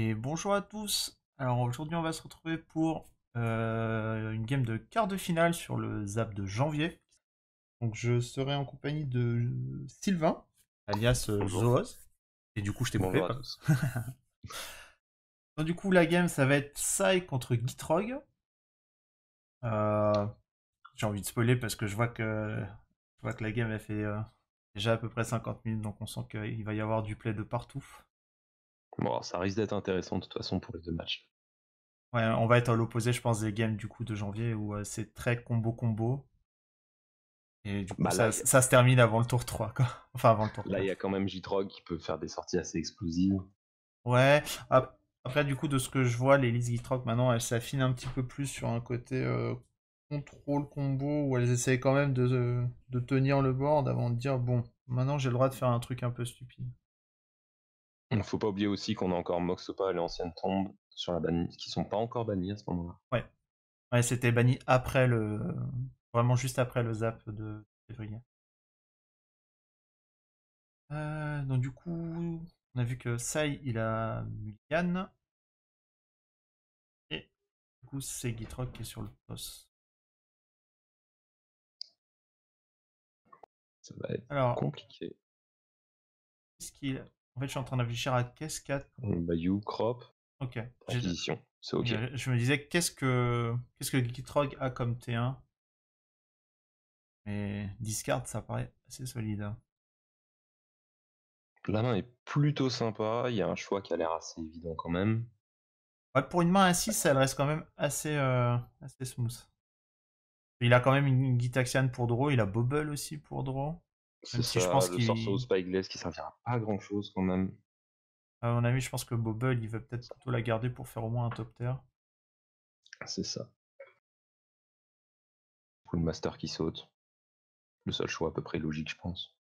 Et bonjour à tous. Alors aujourd'hui on va se retrouver pour une game de quart de finale sur le Zap de janvier. Donc je serai en compagnie de Sylvain, alias Bonjour. Zoos. Et du coup je t'ai coupé. Bonjour à Pas. tous. Donc, du coup la game ça va être Sai contre Gitrog. Euh, j'ai envie de spoiler parce que je vois que la game elle fait déjà à peu près 50 minutes, donc on sent qu'il va y avoir du play de partout. Bon, alors, ça risque d'être intéressant de toute façon pour les deux matchs. Ouais, on va être à l'opposé je pense des games du coup de janvier où c'est très combo. Et du coup, Bah là, ça se termine avant le tour 3, quoi. Enfin, avant le tour il y 4. a quand même J-Trog qui peut faire des sorties assez explosives. Ouais. Après, du coup, de ce que je vois, les listes Gitrock, maintenant, elles s'affinent un petit peu plus sur un côté contrôle combo, où elles essayent quand même de tenir le board avant de dire, bon, maintenant j'ai le droit de faire un truc un peu stupide. Il faut pas oublier aussi qu'on a encore Moxopa et l'ancienne tombe sur la bannie, qui sont pas encore bannis à ce moment-là. Ouais. Ouais, c'était banni après le... Vraiment juste après le zap de février. Donc du coup, on a vu que Sai, il a Mulligan. Et du coup, c'est Gitrock qui est sur le boss. Ça va être Alors, compliqué. qu'est-ce qu'il... En fait, je suis en train de réfléchir à qu'est-ce qu'il Bayou, Crop, Ok. Acquisition, c'est ok. Je me disais, qu'est-ce que Gitrog a comme T1? Mais discard, ça paraît assez solide, hein. La main est plutôt sympa, il y a un choix qui a l'air assez évident quand même. Ouais, pour une main à 6, elle reste quand même assez smooth. Il a quand même une Gitaxian pour draw, il a Bobble aussi pour draw. C'est Même si je ça, pense le Sorcerer qu'il... Spyglass qui servira pas à grand chose quand même. À mon avis, je pense que Bobble, il va peut-être plutôt la garder pour faire au moins un top tier. C'est ça. Pour le Master qui saute. Le seul choix à peu près logique, je pense.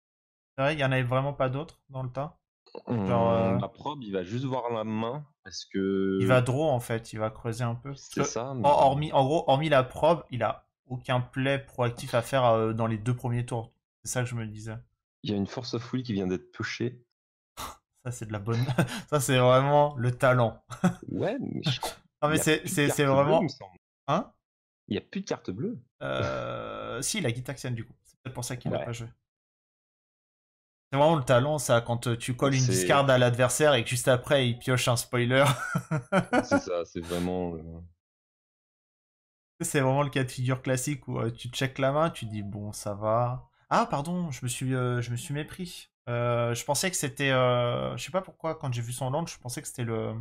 C'est vrai, il y en avait vraiment pas d'autres dans le tas. Genre, La probe, il va juste voir la main parce il va que draw en fait, il va creuser un peu. c'est ça, mais En gros, hormis la probe, il a aucun play proactif à faire dans les 2 premiers tours. C'est ça que je me disais. il y a une Force of Will qui vient d'être pushée. Ça, c'est de la bonne. Ça, c'est vraiment le talent. Ouais, mais je crois Non, il mais n'y a c'est plus de c'est- c'est carte bleue, il me vraiment. semble. Hein? Il n'y a plus de carte bleue. Si, il a Gitaxian du coup. C'est peut-être pour ça qu'il a Ouais, pas joué. C'est vraiment le talent, ça, quand tu colles une c'est discard à l'adversaire et que juste après, il pioche un spoiler. c'est ça, c'est vraiment. C'est vraiment le cas de figure classique où tu check la main, tu dis bon, ça va. Ah, pardon, je me suis mépris. Je pensais que c'était. Je sais pas pourquoi, quand j'ai vu son land, je pensais que c'était le.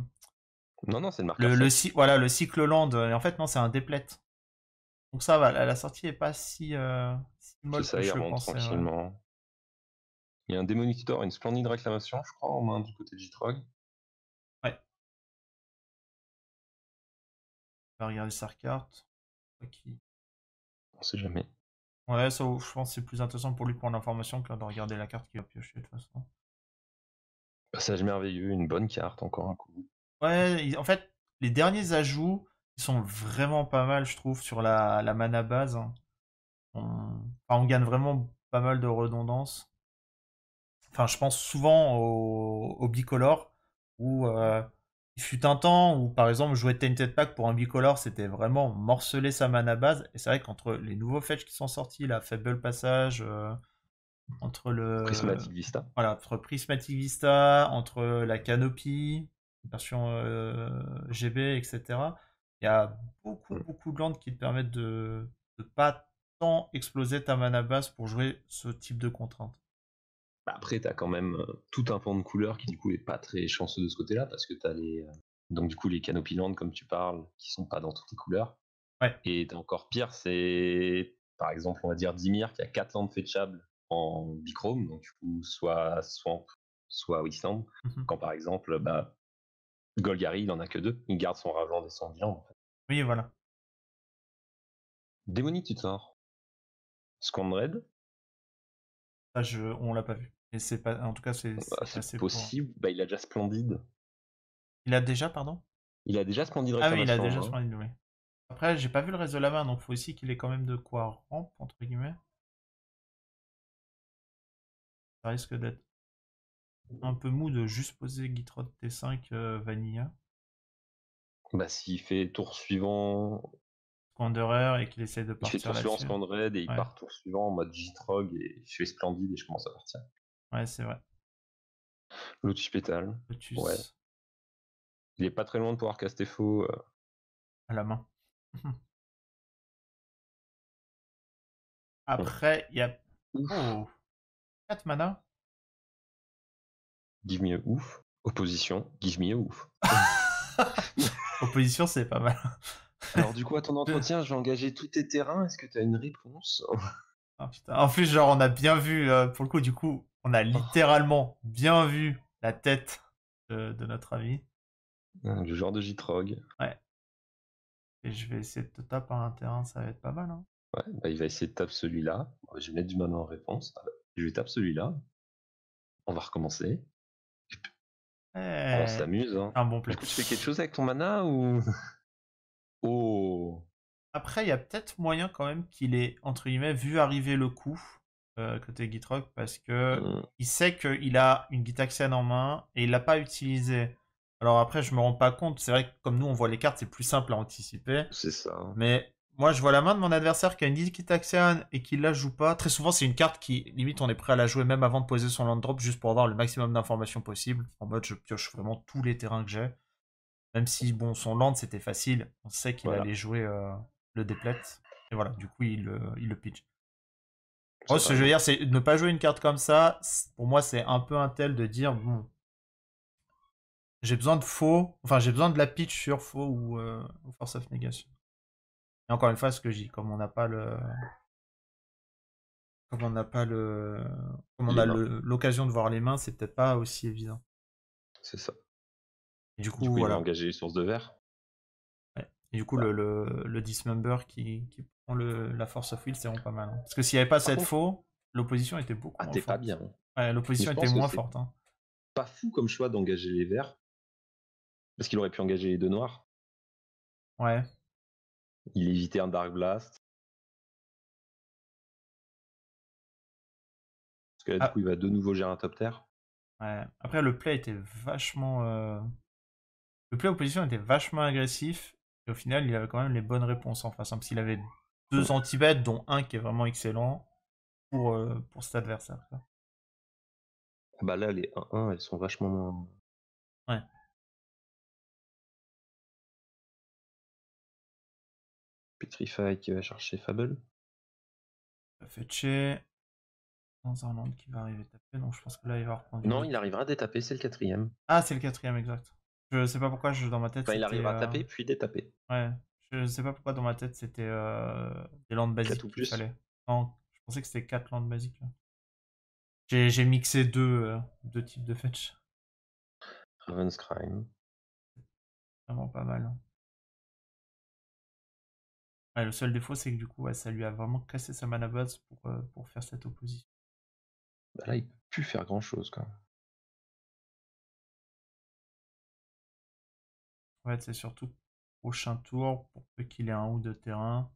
Non, non, c'est le marqueur Le sec. voilà, le cycle land. Et en fait, non, c'est un déplète. Donc ça va, la sortie est pas si C'est molle que ça, il je le remonte pensais, ouais. tranquillement. Il y a un Démonitor et une splendide réclamation, je crois, en main du côté de J-Trog. Ouais, on va regarder sa carte. On sait jamais. Ouais, ça, je pense que c'est plus intéressant pour lui pour l'information que de regarder la carte qu'il va piocher de toute façon. Passage merveilleux, une bonne carte, encore un coup. Ouais, en fait, les derniers ajouts, ils sont vraiment pas mal, je trouve, sur la mana base, hein. On gagne vraiment pas mal de redondance. Enfin, je pense souvent au bicolore, où il fut un temps où, par exemple, jouer Tainted Pack pour un bicolore, c'était vraiment morceler sa mana base. Et c'est vrai qu'entre les nouveaux fetch qui sont sortis, la Fable Passage, entre le Prismatic Vista. voilà, entre Prismatic Vista, entre la Canopy, version GB, etc. Il y a Hmm. beaucoup de landes qui te permettent de pas tant exploser ta mana base pour jouer ce type de contrainte. Bah, après, t'as quand même tout un pan de couleurs qui du coup est pas très chanceux de ce côté-là parce que t'as les donc du coup les Canopy Land comme tu parles qui sont pas dans toutes les couleurs. Ouais. Et t'as encore pire, c'est par exemple on va dire Dimir qui a 4 landes fetchables en bichrome, donc du coup soit Swamp, soit Wasteland. Mhm. Quand par exemple Golgari il en a que 2, il garde son Rageant descendant en fait. Oui, voilà. Démonie Tutor, Squandred, Ça, on l'a pas vu. Et c'est pas, en tout cas, c'est c'est passé pour. possible, bah, il a déjà Splendide. Il a déjà, pardon? Il a déjà Splendide Ah oui, il a Réclamation en déjà main. sur la ligne, oui. Après, j'ai pas vu le reste de la main, donc faut aussi qu'il ait quand même de quoi ramp, entre guillemets. Ça risque d'être un peu mou de juste poser Gitrod T5 Vanilla. Bah, s'il fait tour suivant, Wanderer et qu'il essaie de il fait partir tour suivant là-dessus. Scandred et il Ouais, part tour suivant en mode Jitrog et je fais Splendide et je commence à partir. ouais, c'est vrai. Lotus Pétale, ouais. Lotus Il est pas très loin de pouvoir caster faux. à la main. Après, il y a. Ouf, Oh, 4 mana. give me a ouf. Opposition, give me a ouf. Opposition, c'est pas mal. Alors du coup, à ton entretien, je vais engager tous tes terrains. Est-ce que tu as une réponse? Ah, putain. En plus, genre, on a bien vu, pour le coup, du coup, on a littéralement bien vu la tête de notre ami. Le genre de Jitrog. Ouais. Et je vais essayer de te taper par un terrain, ça va être pas mal. Hein. Ouais, bah, il va essayer de taper celui-là. Je vais mettre du mana en réponse. Je vais taper celui-là. On va recommencer. On Eh, s'amuse. Hein. un bon play. Du coup, tu fais quelque chose avec ton mana ou... Oh, Après, il y a peut-être moyen quand même qu'il ait, entre guillemets, vu arriver le coup côté Gitrog parce que hmm, il sait qu'il a une Gitaxian en main et il l'a pas utilisé. Alors après, je me rends pas compte. C'est vrai que comme nous, on voit les cartes, c'est plus simple à anticiper. c'est ça. Mais moi, je vois la main de mon adversaire qui a une Gitaxian et qui la joue pas. Très souvent, c'est une carte qui, limite, on est prêt à la jouer même avant de poser son land drop juste pour avoir le maximum d'informations possible. En mode, je pioche vraiment tous les terrains que j'ai. Même si, bon, son land, c'était facile. On sait qu'il Voilà, allait jouer le déplete. Et voilà, du coup, il le pitch. Moi, c'est ce que vrai. je veux dire, c'est ne pas jouer une carte comme ça. Pour moi, c'est un peu un tel de dire, bon, j'ai besoin de faux. Enfin, j'ai besoin de la pitch sur faux ou Force of Negation. Et encore une fois, ce que je dis, comme on n'a pas le. Comme on n'a pas le. Comme on Les a mains, l'occasion de voir les mains, c'est peut-être pas aussi évident. c'est ça. Et du Du coup, coup, il va voilà. engager les sources de verre. Ouais. Et du coup, Bah, le Dismember qui prend la Force of Will, c'est vraiment pas mal. Hein. Parce que s'il n'y avait pas par cette contre, faux, l'opposition était beaucoup ah, moins t'es pas forte. bien. Hein. Ouais, Mais l'opposition je était pense que moins c'est forte. Hein. pas fou comme choix d'engager les verts. Parce qu'il aurait pu engager les deux noirs. Ouais. Il évitait un Dark Blast. Parce que là, du Ah, coup, il va de nouveau gérer un top terre. ouais. Après, le play était vachement. Le play opposition était vachement agressif. Et au final, il avait quand même les bonnes réponses en face. Hein, parce qu'il avait deux anti-bêtes, dont un qui est vraiment excellent pour cet adversaire. Quoi. Bah là, les 1-1, elles sont vachement moins. Ouais. Petrify qui va chercher Fable. Fetché. Dans un land qui va arriver taper. Donc je pense que là, il va reprendre une Non, autre. il arrivera à détaper, c'est le quatrième. Ah, c'est le quatrième, exact. Je sais pas pourquoi, dans ma tête, Enfin, il c'était. arrivera à taper, puis détaper. Ouais. Je sais pas pourquoi, dans ma tête, c'était des landes 4 basiques ou qu'il plus. fallait. Non, je pensais que c'était 4 landes basiques. Là. J'ai mixé deux types de fetch. Raven's Crime. Vraiment pas mal. Hein. Ouais, le seul défaut, c'est que du coup, ouais, ça lui a vraiment cassé sa mana base pour faire cette opposition. Bah là, il peut plus faire grand chose, quoi. Ouais, c'est surtout prochain tour, pour peu qu'il ait un ou deux terrains.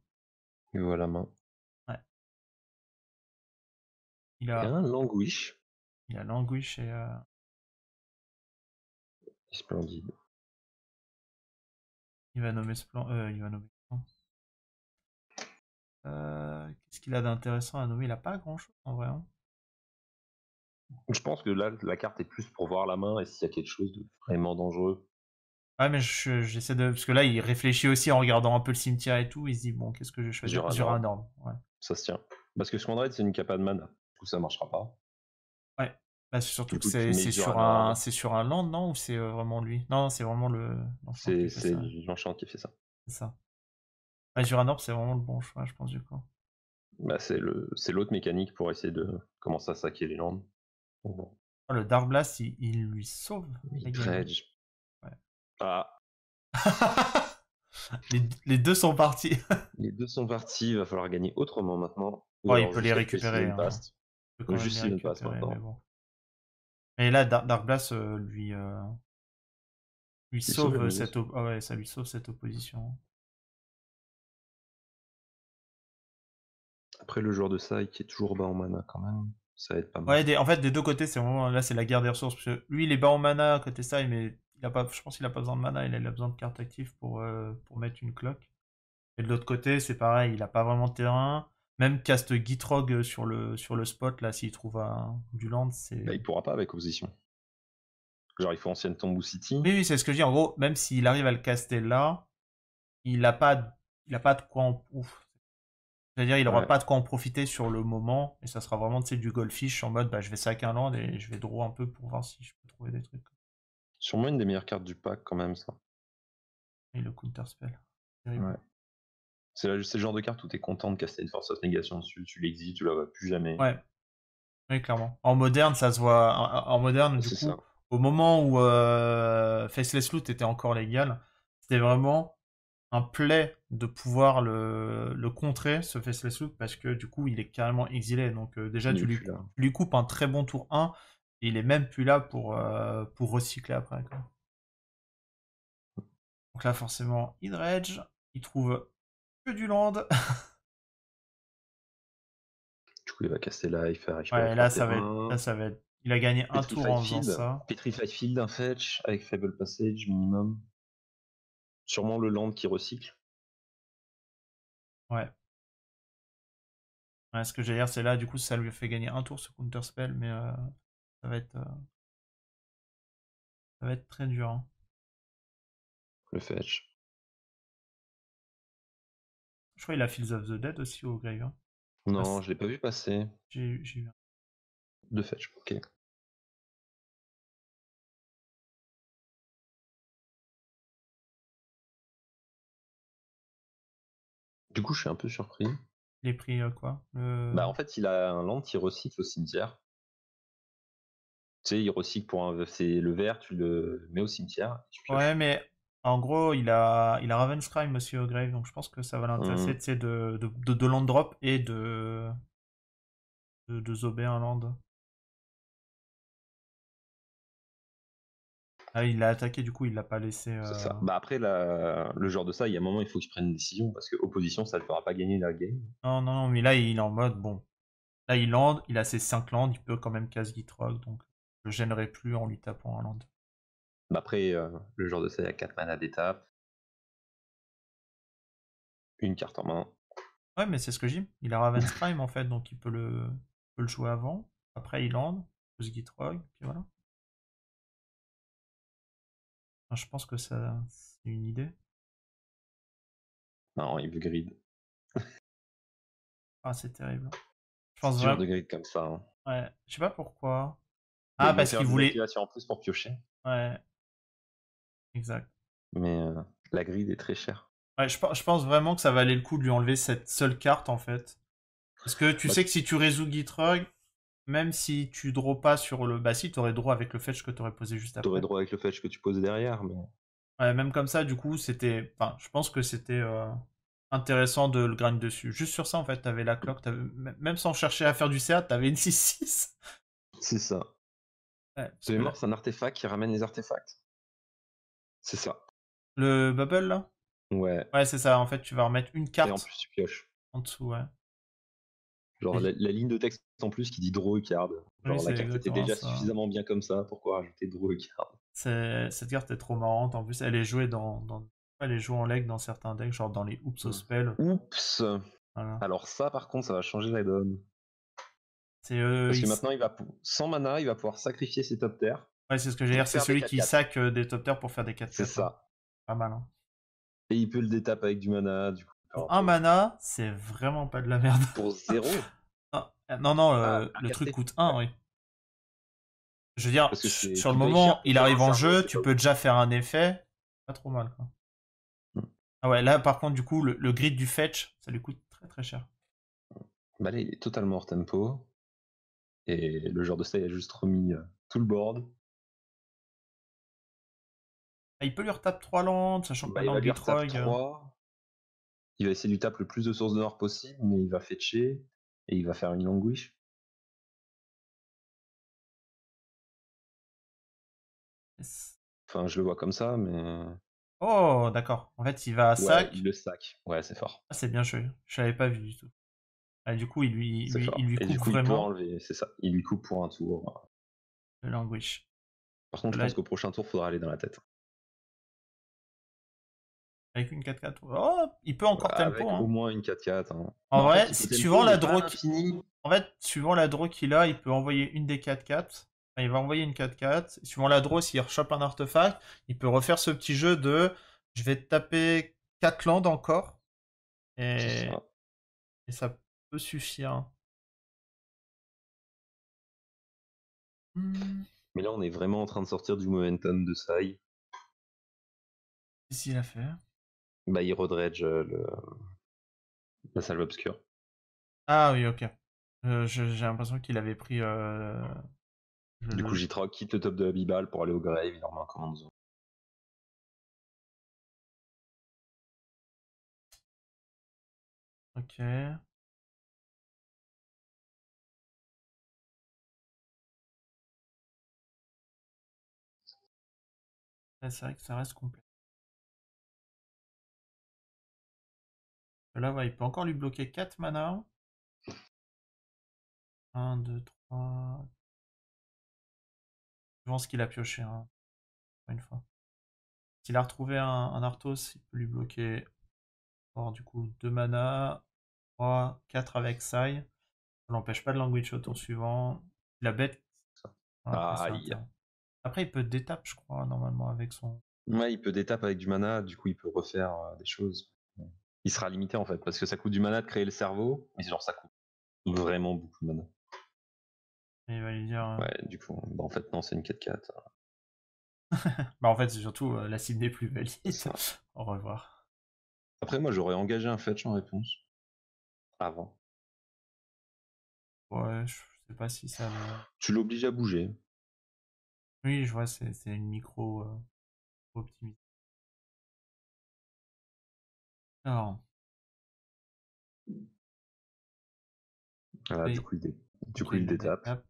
Il voit la main. Ouais. Il Et a, un Languish. il a Languish et Splendide. il va nommer il va nommer. Qu'est-ce qu'il a d'intéressant à nommer? Il a pas grand chose en vrai. Hein. Je pense que là, la carte est plus pour voir la main et s'il y a quelque chose de vraiment dangereux. Ouais, mais j'essaie de. Parce que là, il réfléchit aussi en regardant un peu le cimetière et tout. Il se dit, bon, qu'est-ce que je vais choisir? Zuranor, Zuranor. Ouais. ça se tient. Parce que Scandred, c'est une capa de mana. Du coup, ça marchera pas. Ouais. Bah, c'est surtout Du que coup, tu mets c'est Zuranor. sur un land, non? Ou c'est vraiment lui? Non, c'est vraiment l'enchant qui fait C'est ça. l'enchant qui fait ça. C'est ça. Ouais, Zuranor, c'est vraiment le bon choix, je pense, du coup. Bah, c'est l'autre mécanique pour essayer de commencer à saquer les landes. Bon. Oh, le Dark Blast, il lui sauve la Il game. Hein. dredge. Ouais. Ah, Les deux sont partis. les deux sont partis, il va falloir gagner autrement maintenant. Ou Oh, il alors peut les juste acheter récupérer. Season Hein. Pass. Il peut quand même Juste les Season Pass récupérer, mais maintenant. bon. Et là, Dark Blast lui Il sauve la sauve mise. ah ouais, ça lui sauve cette opposition. Après le joueur de Sai qui est toujours bas en mana quand même, ça va être pas mal. Ouais, en fait, des deux côtés, c'est vraiment là, c'est la guerre des ressources. Parce que lui, il est bas en mana, à côté ça, mais je pense qu'il a pas besoin de mana, il a besoin de cartes actives pour mettre une cloque. Et de l'autre côté, c'est pareil, il a pas vraiment de terrain. Même cast Gitrog sur le spot, là, s'il trouve du land, c'est. Bah, il pourra pas avec opposition. Genre, il faut ancienne tombe ou city. Oui, c'est ce que je dis. En gros, même s'il arrive à le caster là, il a pas de quoi ouf. C'est-à-dire, il aura Ouais. pas de quoi en profiter sur le moment, et ça sera vraiment, tu sais, du goldfish en mode, bah, je vais sac un land et je vais draw un peu pour voir si je peux trouver des trucs. Sûrement une des meilleures cartes du pack, quand même, ça. Et le counterspell. Terrible. Ouais. C'est le genre de carte où t'es content de caster une Force of Negation dessus, tu l'exiles, tu la vois plus jamais. Ouais. Oui, clairement. En moderne, ça se voit. En moderne, du C'est coup, ça. au moment où Faceless Loot était encore légal, c'était vraiment un play de pouvoir le contrer, ce Faceless Loot, parce que du coup, il est carrément exilé. Donc, déjà, Il tu est lui, plus là. tu lui coupes un très bon tour 1, et il est même plus là pour recycler après, quoi. Donc là, forcément, il dredge, il trouve que du land. Du coup, il va caster là, il fait récupérer Ouais, 3 là, terrains. ça va être. Il a gagné un tour Petrified en faisant Field. ça. Petrified Field, un fetch avec Fable Passage minimum. Sûrement le land qui recycle. Ouais. Ouais, ce que j'allais dire, c'est là, du coup, ça lui fait gagner un tour ce counterspell, mais ça va être, euh, ça va être très dur, hein. Le fetch. Je crois qu'il a Fields of the Dead aussi au grave, hein. Non, je l'ai pas vu passer. J'ai eu. De fetch, ok. Du coup, je suis un peu surpris. Il est pris quoi Bah, en fait, il a un land qui recycle au cimetière. Tu sais, il recycle c'est le vert, tu le mets au cimetière, tu pioches. Ouais, mais en gros, il a Ravenscrime aussi au grave, donc je pense que ça va l'intéresser, Hmm. tu sais, de land drop et de zober un land. Ah, il l'a attaqué, du coup, il l'a pas laissé. C'est ça. Bah après, le genre de ça, il y a un moment, il faut qu'il prenne une décision parce que opposition, ça ne le fera pas gagner la game. Non, non, non, mais là, il est en mode, bon. Là, il land, il a ses 5 lands, il peut quand même casse Gitrog, donc je le gênerai plus en lui tapant un land. Bah après, le genre de ça, il y a 4 mana d'étape, une carte en main. Ouais, mais c'est ce que j'ai. Il a Ravenscrime en fait, donc il peut le jouer avant. Après, il land, pose Gitrog, puis voilà. Enfin, je pense que ça, c'est une idée. Non, il veut grid. Ah, c'est terrible. Je C'est pense dur vraiment. de grid comme ça. Hein. Ouais, je sais pas pourquoi. Bah, Ah, il veut parce faire qu'il des voulait. activations en plus pour piocher. Ouais, exact. Mais la grid est très chère. Ouais, je pense vraiment que ça valait le coup de lui enlever cette seule carte en fait. Parce que tu Bah, sais que si tu résous Gitrog, même si tu draw pas sur le. Bah, si, t'aurais draw avec le fetch que t'aurais posé juste t'aurais après. droit avec le fetch que tu poses derrière, mais Ouais, même comme ça, du coup, c'était. Enfin, je pense que c'était intéressant de le grind dessus. Juste sur ça, en fait, t'avais la cloque. Même sans chercher à faire du CA, t'avais une 6-6. c'est ça. Ouais, parce De que mémoire, c'est un artefact qui ramène les artefacts. C'est ça. le bubble, là. Ouais. Ouais, c'est ça. En fait, tu vas remettre une Et en carte plus, tu pioches. en dessous, ouais. Genre la ligne de texte en plus qui dit draw a card. Oui, Genre la c'est carte était exactement déjà ça. suffisamment bien comme ça, pourquoi rajouter draw a card? Cette carte est trop marrante. En plus, elle est jouée elle est jouée en leg dans certains decks, genre dans les Oops au spell. Oups. Voilà. Alors ça, par contre, ça va changer la donne. C'est Parce que maintenant, sans mana, il va pouvoir sacrifier ses top terres ouais, c'est ce que j'ai pour dire. C'est faire des celui qui 4-4. sac des top tiers pour faire des C'est 4-4, ouais. ça. Pas mal, hein. Et il peut le détape avec du mana, du coup. Pour un mana, c'est vraiment pas de la merde. Pour 0. Ah, non, non, Ah, le truc caster. coûte 1, oui. Je veux dire, Parce que sur le tu payes cher moment, pour il faire un arrive en cerveau, jeu, c'est tu pas peux ouf. déjà faire un effet. Pas trop mal, quoi. Ah ouais, là, par contre, du coup, le grid du fetch, ça lui coûte très très cher. Bah là, il est totalement hors tempo. Et le genre de ça, il a juste remis tout le board. Ah, il peut lui retaper 3 landes, sachant que Bah, il va maintenant lui retape Gitrog. 3. Il va essayer de lui taper le plus de sources de nord possible, mais il va fetcher. Et il va faire une languish. Enfin, je le vois comme ça, mais. Oh, d'accord. En fait, il va à Ouais, il sac. le sac. Ouais, c'est fort. Ah, c'est bien joué. Je l'avais pas vu du tout. Ah, du coup, C'est il fort. lui Et du coupe coup, il peut vraiment enlever, c'est ça. Il lui coupe pour un tour. le languish. Par contre, je Là, pense qu'au prochain tour, faudra aller dans la tête. avec une 4-4. Oh, il peut encore Avec tempo. au Hein. moins une 4-4. Hein. En Bah, vrai, fait, il peut suivant tempo, la mais pas à draw l'infini. En fait, suivant la draw qu'il a, il peut envoyer une des 4-4. Enfin, il va envoyer une 4-4. Suivant la draw, s'il rechoppe un artefact, il peut refaire ce petit jeu de je vais te taper 4 landes encore. C'est Et... ça. et ça peut suffire. Mais là, on est vraiment en train de sortir du momentum de Sai. Qu'est-ce qu'il a fait? Bah, il redredge la salve obscure. Ah oui, ok. J'ai l'impression qu'il avait pris... Du coup, J-Trog quitte le top de Abibal pour aller au Grave, il en met un command zone. Ok. Ouais, c'est vrai que ça reste complet. Là, ouais, il peut encore lui bloquer 4 mana. 1, 2, 3... Je pense qu'il a pioché, hein, une fois. S'il a retrouvé un Arthos, il peut lui bloquer. Or, du coup, 2 mana. 3, 4 avec Sai. Ça l'empêche pas de language au tour suivant. La bête. Après, Aïe. Après, il peut détape, je crois, normalement, avec son. Ouais, il peut détape avec du mana, du coup, il peut refaire des choses. Il sera limité en fait, parce que ça coûte du mana de créer le cerveau, mais genre ça coûte vraiment beaucoup de mana. Et il va lui dire. Ouais, du coup, bah, en fait, non, c'est une 4-4. Bah, en fait, c'est surtout la cible n'est plus valide. Ça. Au revoir. Après, moi, j'aurais engagé un fetch en réponse. Avant. Ouais, je sais pas si ça le. Tu l'obliges à bouger. Oui, je vois, c'est une micro optimisation. Alors. Voilà, Oui. du coup, Ok, il détape. Ouais,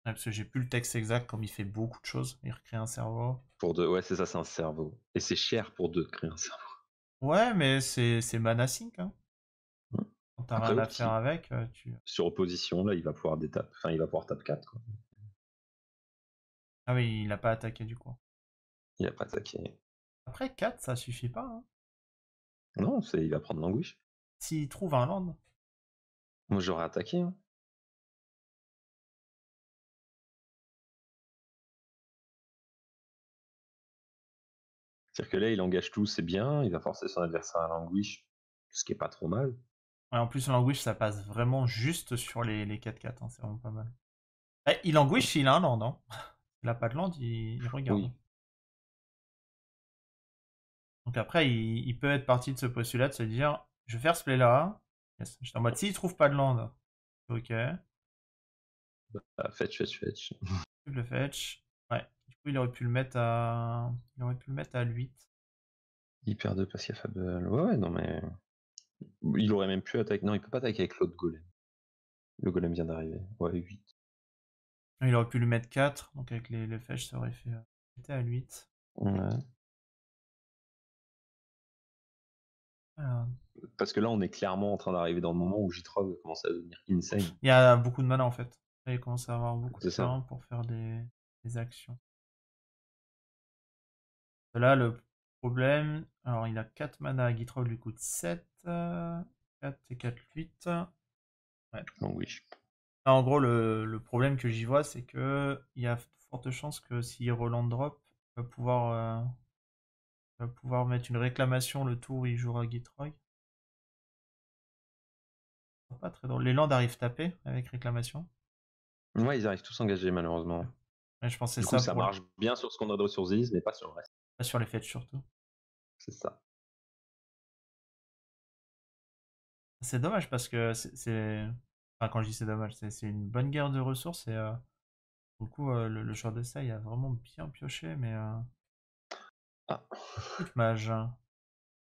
parce que j'ai plus le texte exact comme il fait beaucoup de choses. Il recrée un cerveau. Pour 2, ouais, c'est ça, c'est un cerveau. Et c'est cher pour 2 de créer un cerveau. Ouais, mais c'est mana sync. Hein. Quand t'as Après, rien à faire avec, tu. sur opposition, là, il va pouvoir détape. Enfin, il va pouvoir tape 4, quoi. Ah oui, il a pas attaqué du coup. Il a pas attaqué. Après 4, ça suffit pas. Hein. Non, il va prendre l'anguish. S'il trouve un land. Moi, j'aurais attaqué. Hein. C'est-à-dire que là, il engage tout, c'est bien. Il va forcer son adversaire à l'anguish, ce qui est pas trop mal. Ouais, en plus, languish, ça passe vraiment juste sur les 4-4. Hein, c'est vraiment pas mal. Il languish s'il a un land. Hein. Il a pas de land, il regarde. Oui. Donc après, il peut être parti de ce postulat de se dire je vais faire ce play là. Yes. J'étais en mode s'il trouve pas de land, ok. Fetch. Le fetch. Ouais. Du coup, il aurait pu le mettre à. Il aurait pu le mettre à 8. Hyper 2 parce qu'il y a Fable. Ouais, non, mais. Il aurait même pu attaquer. Non, il peut pas attaquer avec l'autre golem. Le golem vient d'arriver. Ouais, 8. Il aurait pu le mettre 4. Donc avec les fetch, ça aurait fait. C'était à 8. Ouais. Alors, Parce que là, on est clairement en train d'arriver dans le moment où J3 commence à devenir insane. il y a beaucoup de mana en fait. Là, il commence à avoir beaucoup de C'est ça. temps pour faire des actions. Là, le problème. Alors, il a 4 mana. Gitrog lui coûte 7. 4 et 4, 8. Ouais. Languish. Là, en gros, le problème que j'y vois, c'est que il y a de fortes chances que s'il reland drop, il va pouvoir mettre une réclamation le tour où il jouera Gitrog. Pas très drôle. Les lands arrivent tapés avec réclamation. Ouais, ils arrivent tous engagés, malheureusement. Ouais, je pense que c'est Du ça. coup, ça marche bien sur ce qu'on a de ressources, mais pas sur le reste. Pas sur les fetch surtout. C'est ça. C'est dommage parce que c'est. Enfin, quand je dis c'est dommage, c'est une bonne guerre de ressources et du coup, le joueur de ça, il a vraiment bien pioché, mais. Ah. Écoute, mage.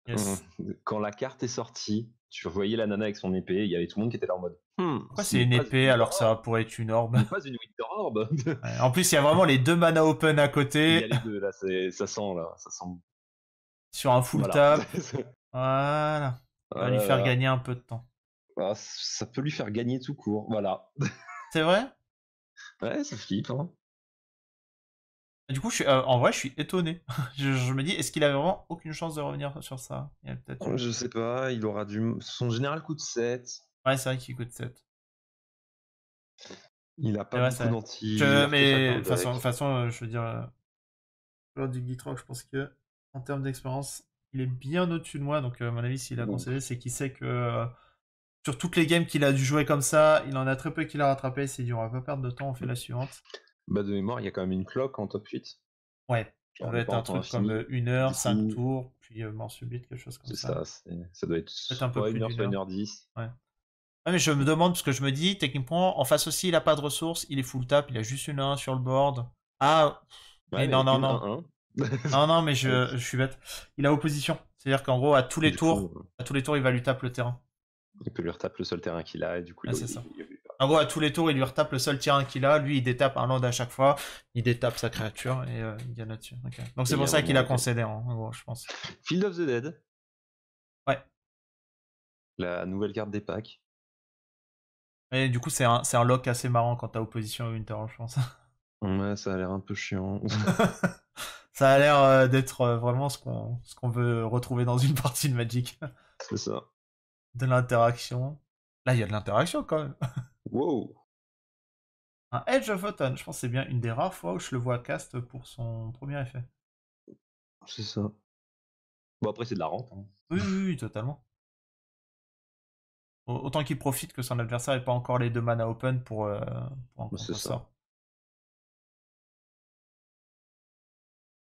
Yes. Quand la carte est sortie, tu voyais la nana avec son épée, il y avait tout le monde qui était là en mode. Pourquoi c'est une épée alors que ça pourrait être une orbe? Pas une Winter Orb. Ouais, en plus, il y a vraiment les deux mana open à côté. Il y a les deux là, ça sent. Sur un full tap. Voilà. Ça va lui faire gagner un peu de temps. Ah, ça peut lui faire gagner tout court, voilà. C'est vrai? Ouais, ça flippe. Hein. Et du coup, en vrai, je suis étonné. Je me dis, est-ce qu'il avait vraiment aucune chance de revenir sur ça? Il y a peut-être Je sais pas, il aura son général coûte 7. Ouais, c'est vrai qu'il coûte 7. Il a pas Ouais, beaucoup d'anti mais de artefacts toute dans le deck. façon, je veux dire, lors du Gitrock, je pense que en termes d'expérience, il est bien au-dessus de moi. Donc, à mon avis, s'il a Donc, concédé, c'est qu'il sait que sur toutes les games qu'il a dû jouer comme ça, il en a très peu qu'il a rattrapé. Il s'est dit, on va pas perdre de temps, on fait la suivante. Bah de mémoire, il y a quand même une cloque en top 8. Ouais, ça Genre, on doit n'est être pas en un temps truc comme infini. 1 heure, Du 5 coup, tours, puis mort subite, quelque chose comme c'est ça. ça. Ça doit être Peut-être un peu soit plus 1 heure, d'une soit heure. 1h10. Ouais. Ah, mais je me demande, parce que je me dis, techniquement, en face aussi, il a pas de ressources, il est full tap, il a juste une 1 sur le board. Ah, Ouais, mais mais non, non, une non. 1-1. Non, non, mais je suis bête. Il a opposition. C'est-à-dire qu'en gros, Du coup, à tous les tours, il va lui taper le terrain. il peut lui retaper le seul terrain qu'il a et du coup, Ah, c'est ça. il oublie pas. En gros, à tous les tours, il lui retape le seul terrain qu'il a. Lui, il détape un land à chaque fois. Il détape sa créature et il gagne là-dessus. Ok. Donc c'est Et pour à un ça qu'il moment, a il gagne. concédé, en gros, je pense. Field of the Dead, Ouais. la nouvelle carte des packs. Et du coup, c'est un lock assez marrant quand t'as opposition à Winter, je pense. Ouais, ça a l'air un peu chiant. Ça a l'air d'être vraiment ce qu'on veut retrouver dans une partie de Magic. C'est ça. De l'interaction. Là, il y a de l'interaction quand même. Wow. Un Edge of Autumn, je pense que c'est bien une des rares fois où je le vois cast pour son premier effet. C'est ça. Bon, après, c'est de la rente. Hein. Oui, oui, oui, totalement. Autant qu'il profite que son adversaire n'ait pas encore les 2 mana open pour un C'est ça. contre-sort.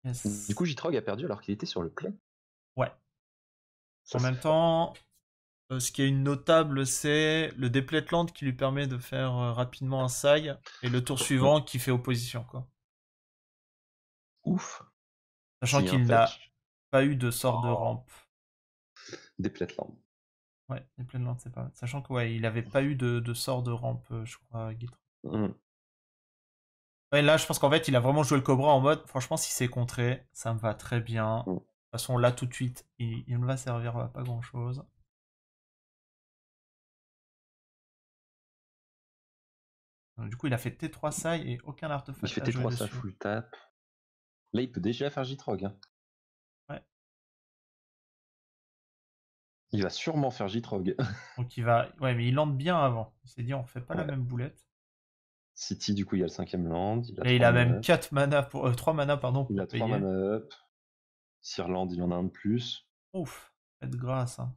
Yes. Du coup, Jitrog a perdu alors qu'il était sur le play. Ouais. Ça, En c'est même fort. temps, ce qui est une notable, c'est le Deplet Land qui lui permet de faire rapidement un side et le tour suivant qui fait opposition, quoi. Ouf. Sachant S'il y a un qu'il n'a fetch. pas eu de sort de Oh. rampe. Des Platlands. Ouais, Deplet Land, c'est pas mal. Sachant que ouais, il avait pas eu de sort de rampe, je crois, Guitry. Ouais, là, je pense qu'en fait, il a vraiment joué le Cobra en mode, franchement, si c'est contré, ça me va très bien. De toute façon, là, tout de suite, il ne va servir à pas grand-chose. Du coup, il a fait T3 sai et aucun Il artefact fait à jouer T3 ça dessus. full tap. Là, il peut déjà faire Jitrog. Hein. Ouais. Il va sûrement faire Jitrog. Donc, il va... Ouais, mais il lande bien avant. Il s'est dit, on fait pas la Ouais. même boulette. City, du coup, il y a le 5ème land. Et il a même 4 mana pour... 3 mana, pardon, Il pour a 3 payer. mana up. Sirland, il en a un de plus. Ouf, faites grâce. Hein.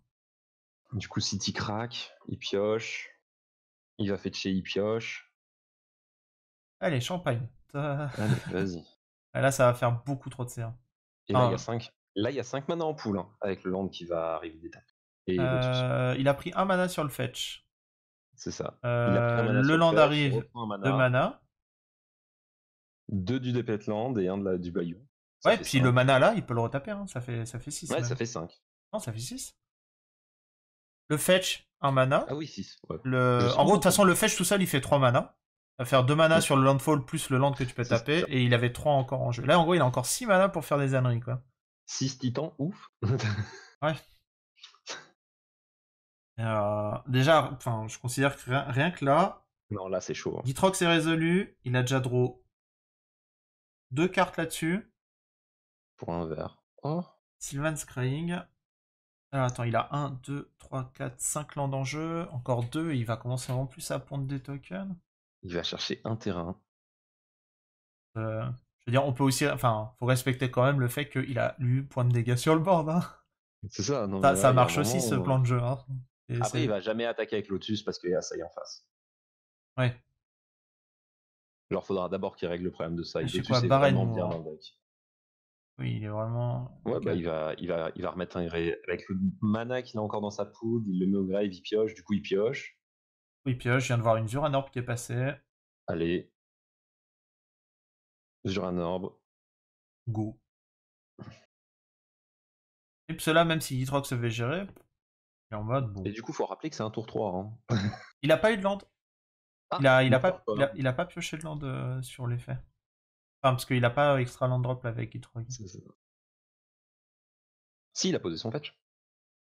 Du coup, City crack. Il pioche. Il va fetcher, il pioche. Allez, champagne. Allez, vas-y. Et là, ça va faire beaucoup trop de CA. Et là, il y a 5. Là, il y a 5 mana en pool, hein, avec le land qui va arriver d'étape. Et Lotus. Il a pris 1 mana sur le fetch. C'est ça. Il a pris un mana Le sur land fetch, il arrive, reprend un 2 mana. mana. 2 du Depletland et un du Bayou. Ça Ouais, fait puis 5. le mana là, il peut le retaper, hein. Ça fait 6 Ouais, même. ça fait 5. Non, ça fait 6. Le fetch, 1 mana. Ah oui, 6. Ouais. En gros, de toute façon, le fetch tout seul, il fait 3 mana. Ça va faire 2 mana sur le landfall plus le land que tu peux taper. Et il avait 3 encore en jeu. Là, en gros, il a encore 6 mana pour faire des âneries, quoi. 6 titans, ouf. Ouais. Déjà, enfin, je considère que rien que là, Non, là, c'est chaud. Hein. Gitrox est résolu. Il a déjà draw 2 cartes là-dessus. Pour un vert. Oh. Sylvan Scrying. Alors attends, il a 1, 2, 3, 4, 5 landes en jeu. Encore 2, il va commencer en plus à pondre des tokens. Il va chercher un terrain. Je veux dire, on peut aussi... Enfin, faut respecter quand même le fait qu'il a eu point de dégâts sur le board. Hein. C'est ça. Non, Ça il y a marche un aussi, ce moment, plan de jeu. Hein. Après, il va jamais attaquer avec Lotus parce qu'il y a Sai en face. Ouais. Alors, faudra d'abord qu'il règle le problème de Sai. Je sais Lotus quoi, est Barren vraiment Moore. bien dans le deck. Oui, il est vraiment... Ouais, okay. bah il va remettre un avec le mana qu'il a encore dans sa pool, il le met au grave, il pioche, du coup il pioche. Oui, pioche, je viens de voir une Zuranorb qui est passée. Allez. Zuranorb. Go. Et puis cela, même si Gitrox se fait gérer, il est en mode bon. Et du coup, faut rappeler que c'est un tour 3. Hein. Il a pas eu de land. Ah, il a pas pioché de land sur l'effet. Enfin, parce qu'il a pas extra land drop avec Gitrox. Si, il a posé son fetch.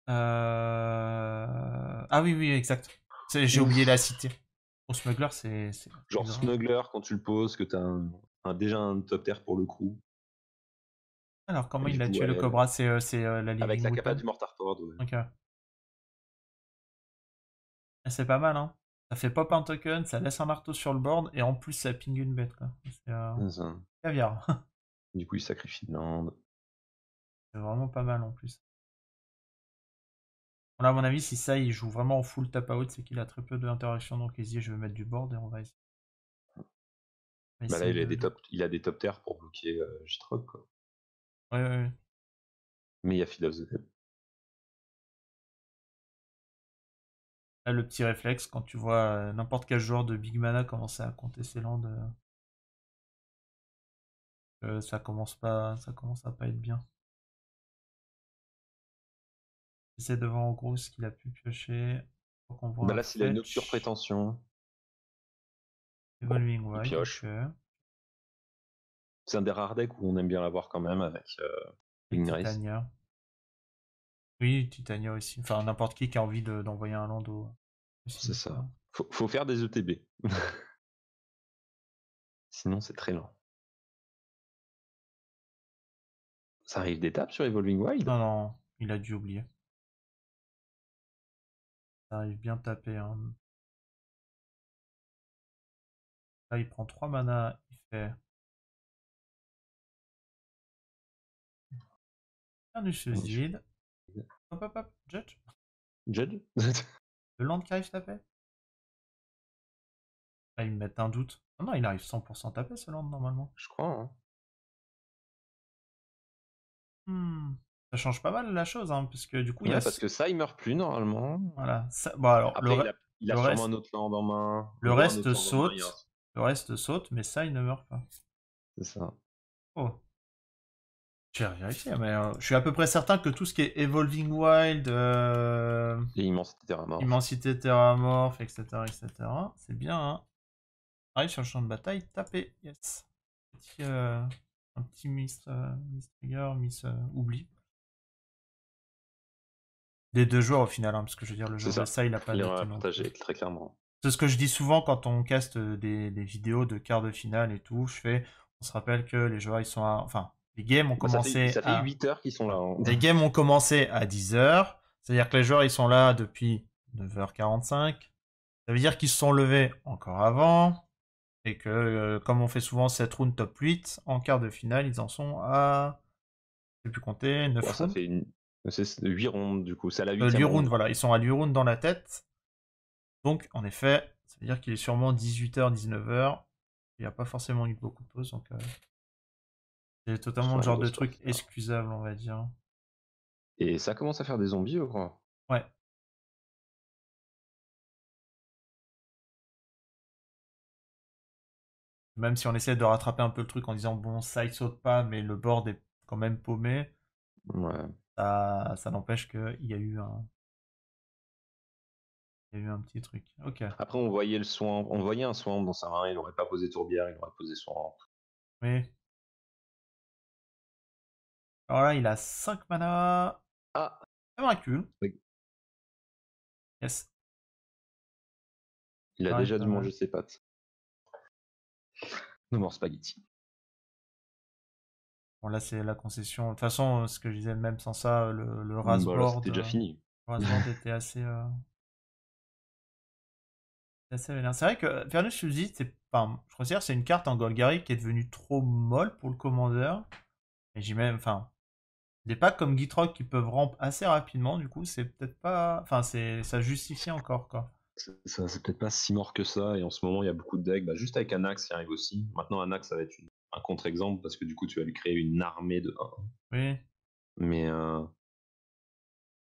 Ah oui, oui, exact. J'ai oublié la cité. Au Smuggler, c'est Genre grave. Smuggler, quand tu le poses, que t'as déjà un top tier pour le crew. Alors, comment Et il du a coup, tué le ouais, Cobra? C'est la avec Living la capa Weapon? du Mortar Forward, ouais. Ok. Ah, c'est pas mal, hein. Ça fait pop un token, ça laisse un marteau sur le board, et en plus, ça ping une bête, quoi. C'est Ça. caviar. Du coup, il sacrifie une land. C'est vraiment pas mal, en plus. Bon, là, à mon avis, si ça, il joue vraiment en full tap-out, c'est qu'il a très peu d'interaction, donc il se dit, je vais mettre du board, et on va essayer. Bah là, il a des top tiers pour bloquer J-Trog, quoi. Ouais, ouais, ouais. Mais il y a Feed of the Dead. Là, le petit réflexe, quand tu vois n'importe quel joueur de Big Mana commencer à compter ses landes, ça commence à pas être bien. J'essaie de voir en gros ce qu'il a pu piocher. Faut qu'on voit Bah un là, s'il a une fetch. Nocturne Prétention, Evolving il Wild, pioche. ok. C'est un des rares decks où on aime bien l'avoir quand même avec Et Ignis. Titania. Oui, Titania aussi. Enfin, n'importe qui a envie d'envoyer un land au C'est ça. quoi. Faut faire des ETB. Sinon, c'est très lent. Ça arrive d'étape sur Evolving Wild? Non, non, il a dû oublier. Ça arrive bien tapé, hein. Là, il prend 3 mana, il fait un Ushuzid. Hop, hop, hop, Judge. Judge? Le land qui arrive taper. Là, ils me mettent un doute. Oh non, il arrive 100% tapé ce land normalement. Je crois, hein. Ça change pas mal la chose, hein, parce que du coup, il y Ouais, a. parce que ça, il meurt plus normalement. Voilà. Bon, alors, Après, il a le sûrement reste, un autre land en main. le Gros, un reste autre land en main, il y a saute. Le reste saute, mais ça, il ne meurt pas. C'est ça. Oh. J'ai vérifié, mais je suis à peu près certain que tout ce qui est Evolving Wild, Et Immensité Terramorph. Immensité Terramorph, etc., c'est bien, hein. Arrive sur le champ de bataille, taper, yes. Un petit miss trigger, miss oubli. Des deux joueurs au final, hein, parce que je veux dire, le C'est joueur de ça, il a pas L'erreur d'être à non partager, plus. très clairement. C'est ce que je dis souvent quand on caste des vidéos de quarts de finale et tout. On se rappelle que les joueurs, ils sont enfin, les games ont Bah, ça commencé fait 8 heures qu'ils sont là. Hein. Les games ont commencé à 10h. C'est-à-dire que les joueurs, ils sont là depuis 9h45. Ça veut dire qu'ils se sont levés encore avant. Et que, comme on fait souvent cette round top 8, en quart de finale, ils en sont à, je sais plus compter, 9 Ouais, ça rounds. fait 8 rondes du coup. C'est à la 8 8ème rounds, ronde. voilà. Ils sont à 8 rounds dans la tête. Donc, en effet, ça veut dire qu'il est sûrement 18h, 19h. Il n'y a pas forcément eu beaucoup de pauses. Donc, c'est totalement le genre de truc excusable, on va dire. Et ça commence à faire des zombies, je crois. Ouais. Même si on essaie de rattraper un peu le truc en disant bon, ça il saute pas, mais le board est quand même paumé. Ouais. Ça n'empêche qu'il y a eu un. Il y a eu un petit truc. Ok. Après, on voyait un swamp dans sa main. Il aurait pas posé tourbière, il aurait posé swamp. Oui. Alors là, il a 5 mana. Ah. Un recul. Oui. Yes. Il a déjà dû manger ses pattes. No more spaghetti. Bon, là, c'est la concession. De toute façon, ce que je disais, même sans ça, le Bah, rasboard. c'était déjà fini. Le rasboard était assez. Assez vénère. C'est vrai que Vernus Suzy, enfin, je considère que c'est une carte en Golgari qui est devenue trop molle pour le commandeur. Et j'ai même. Enfin. Des packs comme Gitrog qui peuvent ramp assez rapidement, du coup, c'est peut-être pas. Enfin, ça justifie encore, quoi. C'est peut-être pas si mort que ça, et en ce moment il y a beaucoup de decks, juste avec Anax qui arrive aussi. Maintenant Anax ça va être un contre-exemple parce que du coup tu vas lui créer une armée de 1. Oui. Mais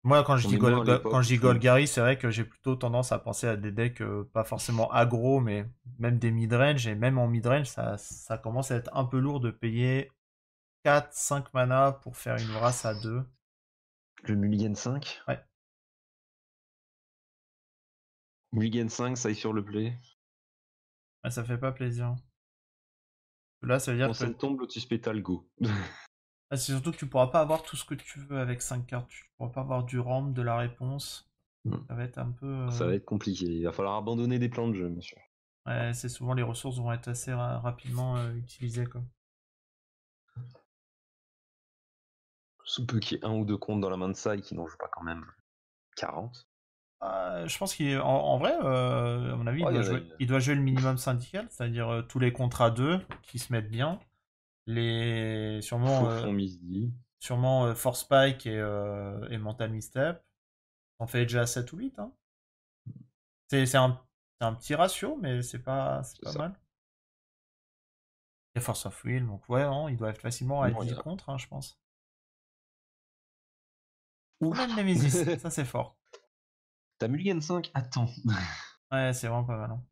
moi quand je dis Golgari, c'est vrai que j'ai plutôt tendance à penser à des decks pas forcément aggro, mais même des midrange, et même en midrange, ça commence à être un peu lourd de payer 4-5 mana pour faire une Vrasse à 2. Le Mulligan 5 Ouais. Mulligan 5, ça y sur le play. Ouais, ça fait pas plaisir. Là, ça veut dire quand ça tombe, Lotus Petal, go. C'est surtout que tu pourras pas avoir tout ce que tu veux avec 5 cartes. Tu pourras pas avoir du ramp, de la réponse. Ça va être un peu. Ça va être compliqué. Il va falloir abandonner des plans de jeu, monsieur. Ouais, c'est souvent les ressources vont être assez rapidement utilisées, quoi. Sous peu qu'il y ait un ou deux comptes dans la main de ça et qui n'en jouent pas quand même 40. Je pense qu'en vrai, à mon avis, Ouais, il y en a il doit jouer le minimum syndical, c'est-à-dire tous les contrats 2 qui se mettent bien. Faux Misdi. Sûrement Force Spike et Mental Misstep. On fait déjà 7 ou 8. Hein. C'est un petit ratio, mais c'est pas ça. mal. Il y a Force of Will, donc ouais, non, ils doivent être facilement à Non, 10 il y a- contre, hein, je pense. Ouf. Même Nemesis, ça c'est fort. T'as Mulligan 5? Attends. Ouais, c'est vraiment pas mal. Hein.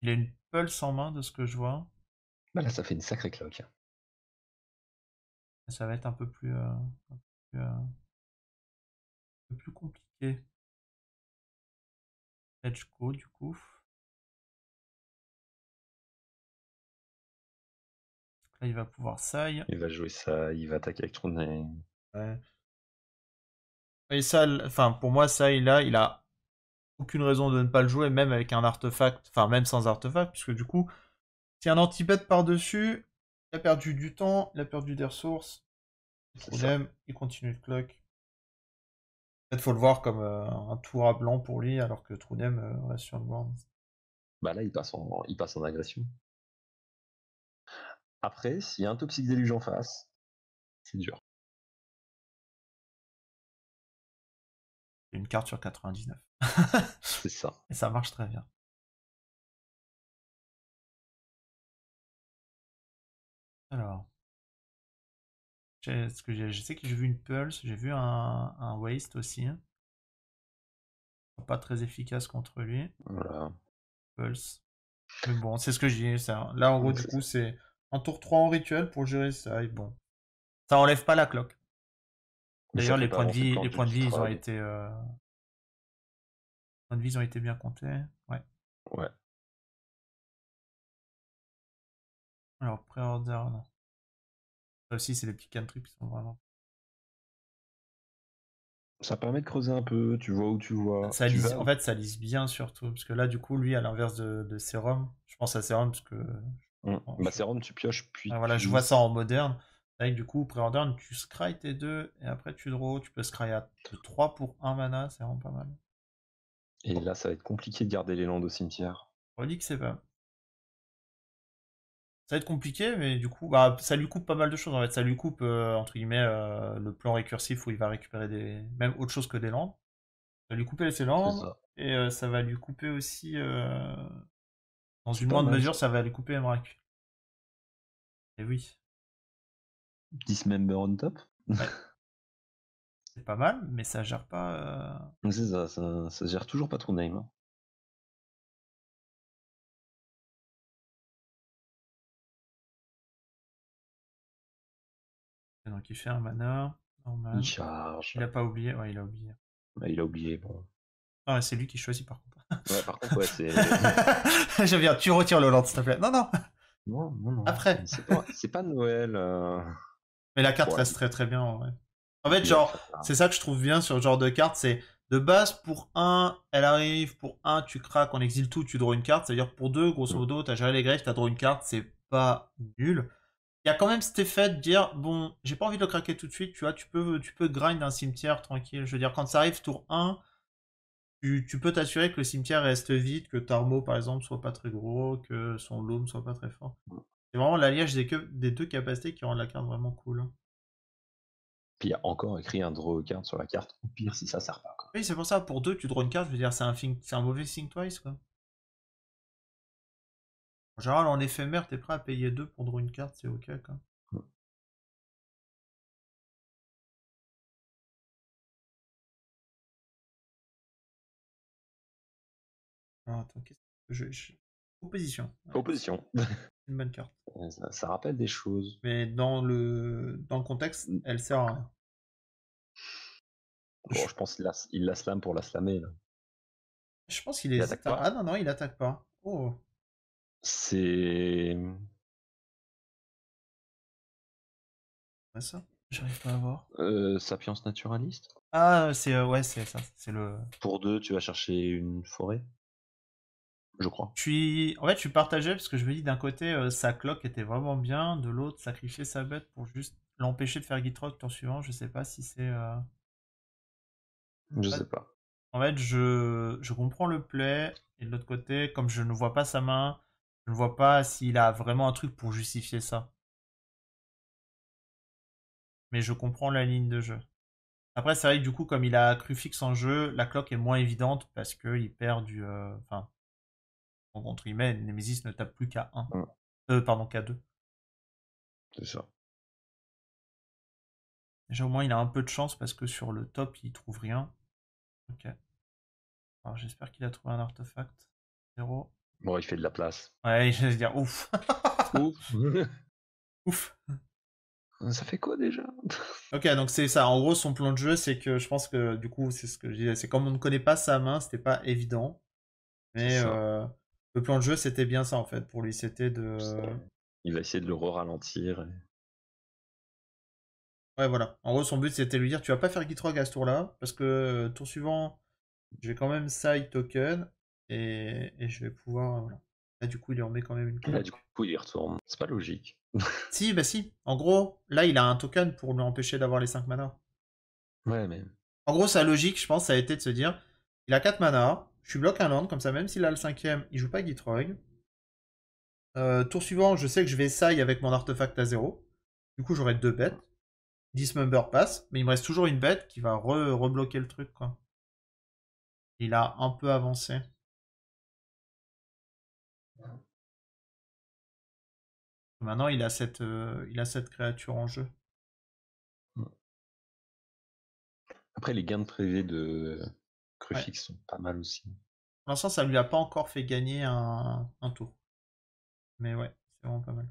Il a une pulse en main de ce que je vois. Bah là, ça fait une sacrée cloque. Ça va être un peu plus compliqué. Edge Go, du coup. Là, il va pouvoir Sai. Il va jouer ça, il va attaquer avec Trône. Ouais. Et ça, enfin, pour moi, Sai, là, il a aucune raison de ne pas le jouer, même avec un artefact, enfin, même sans artefact, puisque du coup, si un anti-bet par-dessus, il a perdu du temps, il a perdu des ressources. Trônem, il continue de clock. Peut-être faut le voir comme un tour à blanc pour lui, alors que Trônem reste sur le board. Bah là, il passe en agression. Après, s'il y a un Toxic Déluge en face, c'est dur. Une carte sur 99. C'est ça. Et ça marche très bien. Alors. Je sais que j'ai vu une Pulse, j'ai vu un Waste aussi. Hein. Pas très efficace contre lui. Voilà. Pulse. Mais bon, c'est ce que j'ai. Là, en gros, du coup, c'est un tour 3 en rituel pour gérer ça. Et bon. Ça enlève pas la cloque. D'ailleurs, les points de vie, ils ont été. Les points de vie, ils ont été bien comptés. Ouais. Ouais. Alors, pré-order, non. Ça aussi, c'est des petits cantrips qui sont vraiment. Ça permet de creuser un peu, tu vois où tu vois. En fait, ça lise bien surtout. Parce que là, du coup, lui, à l'inverse de Serum, je pense à Serum parce que. Bah, Serum, tu pioches, puis. Voilà, je vois ça en moderne. Avec du coup, pré-order, tu scry tes 2 et après tu draw. Tu peux scry à 3 pour 1 mana, c'est vraiment pas mal. Et là, ça va être compliqué de garder les landes au cimetière. Relique, c'est pas. Ça va être compliqué, mais du coup, bah, ça lui coupe pas mal de choses en fait. Ça lui coupe, entre guillemets, le plan récursif où il va récupérer même autre chose que des landes. Ça va lui couper ses landes, et ça va lui couper aussi, dans une moindre mesure, ça va lui couper Emrak. Et oui. Dismember on top. Ouais. C'est pas mal, mais ça gère pas. C'est ça gère toujours pas trop name. Hein. Donc il fait un mana, normal. Il charge. Il a pas oublié, ouais, il a oublié. Il a oublié, bon. Ah, c'est lui qui choisit par contre. Ouais, par contre, ouais, c'est. Je viens, tu retires le land, s'il te plaît. Non, non. Non. Après. C'est pas Noël. Mais la carte reste très très bien en vrai. En fait, genre, c'est ça que je trouve bien sur ce genre de carte, c'est de base pour 1, elle arrive, pour 1, tu craques, on exile tout, tu draws une carte. C'est-à-dire pour 2, grosso modo, t'as géré les graves, t'as draw une carte, c'est pas nul. Il y a quand même cet effet de dire, bon, j'ai pas envie de le craquer tout de suite, tu vois, tu peux grind un cimetière tranquille. Je veux dire, quand ça arrive tour 1, tu peux t'assurer que le cimetière reste vide, que Tarmo par exemple soit pas très gros, que son loam soit pas très fort. C'est vraiment l'alliage des deux capacités qui rendent la carte vraiment cool. Puis il y a encore écrit un draw card sur la carte, ou pire si ça sert pas. Quoi. Oui, c'est pour ça, pour 2, tu draws une carte, je veux dire, c'est un mauvais think twice quoi. En général, en éphémère, t'es prêt à payer 2 pour draw une carte, c'est ok quoi. Alors, attends, qu'est-ce que Opposition. Opposition. Une bonne carte. Ça rappelle des choses. Mais dans le contexte, elle sert à rien. Bon, je pense qu'il la slam pour la slammer. Là. Je pense qu'il hésite. Ah non, il attaque pas. Oh. C'est. Ça, j'arrive pas à voir. Sapiens naturaliste. Ah, c'est ouais, c'est ça. C'est le. Pour 2, tu vas chercher une forêt. je crois. En fait, je suis partagé parce que je me dis d'un côté, sa cloque était vraiment bien, de l'autre, sacrifier sa bête pour juste l'empêcher de faire Gitrog tour suivant, je sais pas si c'est. Je Ouais. sais pas. En fait, je comprends le play, et de l'autre côté, comme je ne vois pas sa main, je ne vois pas s'il a vraiment un truc pour justifier ça. Mais je comprends la ligne de jeu. Après, c'est vrai que du coup, comme il a Crucifix en jeu, la cloque est moins évidente parce qu'il perd du. Enfin, entre guillemets, Nemesis ne tape plus qu'à 1. Pardon, qu'à 2. C'est ça. Déjà, au moins, il a un peu de chance parce que sur le top, il trouve rien. Ok. Alors, j'espère qu'il a trouvé un artefact. 0. Bon, il fait de la place. Ouais, je vais dire ouf. Ouf. Ouf. Ça fait quoi déjà? Ok, donc c'est ça. En gros, son plan de jeu, c'est que je pense que du coup, c'est ce que je disais. C'est comme on ne connaît pas sa main, c'était pas évident. Mais C'est ça. le plan de jeu, c'était bien ça en fait. Pour lui, c'était de. Il va essayer de le re-ralentir. Ouais, voilà. En gros, son but, c'était de lui dire tu vas pas faire Gitrog à ce tour-là. Parce que tour suivant, je vais quand même side token. Et je vais pouvoir. Voilà. Là, du coup, il en met quand même une Et là, cloque. du coup, il y retourne. C'est pas logique. Si, bah si. En gros, là, il a un token pour lui empêcher d'avoir les 5 mana. Ouais, mais. En gros, sa logique, je pense, ça a été de se dire il a 4 mana, je lui bloque un land, comme ça, même s'il a le 5ème, il joue pas Gitrog. Tour suivant, je sais que je vais side avec mon artefact à 0. Du coup, j'aurai 2 bêtes. Dismember passe, mais il me reste toujours une bête qui va rebloquer le truc, quoi. Il a un peu avancé. Maintenant, il a cette créature en jeu. Après, les gains de PV de Ouais. Crucifix sont pas mal aussi. Pour l'instant, ça lui a pas encore fait gagner un tour. Mais ouais, c'est vraiment pas mal.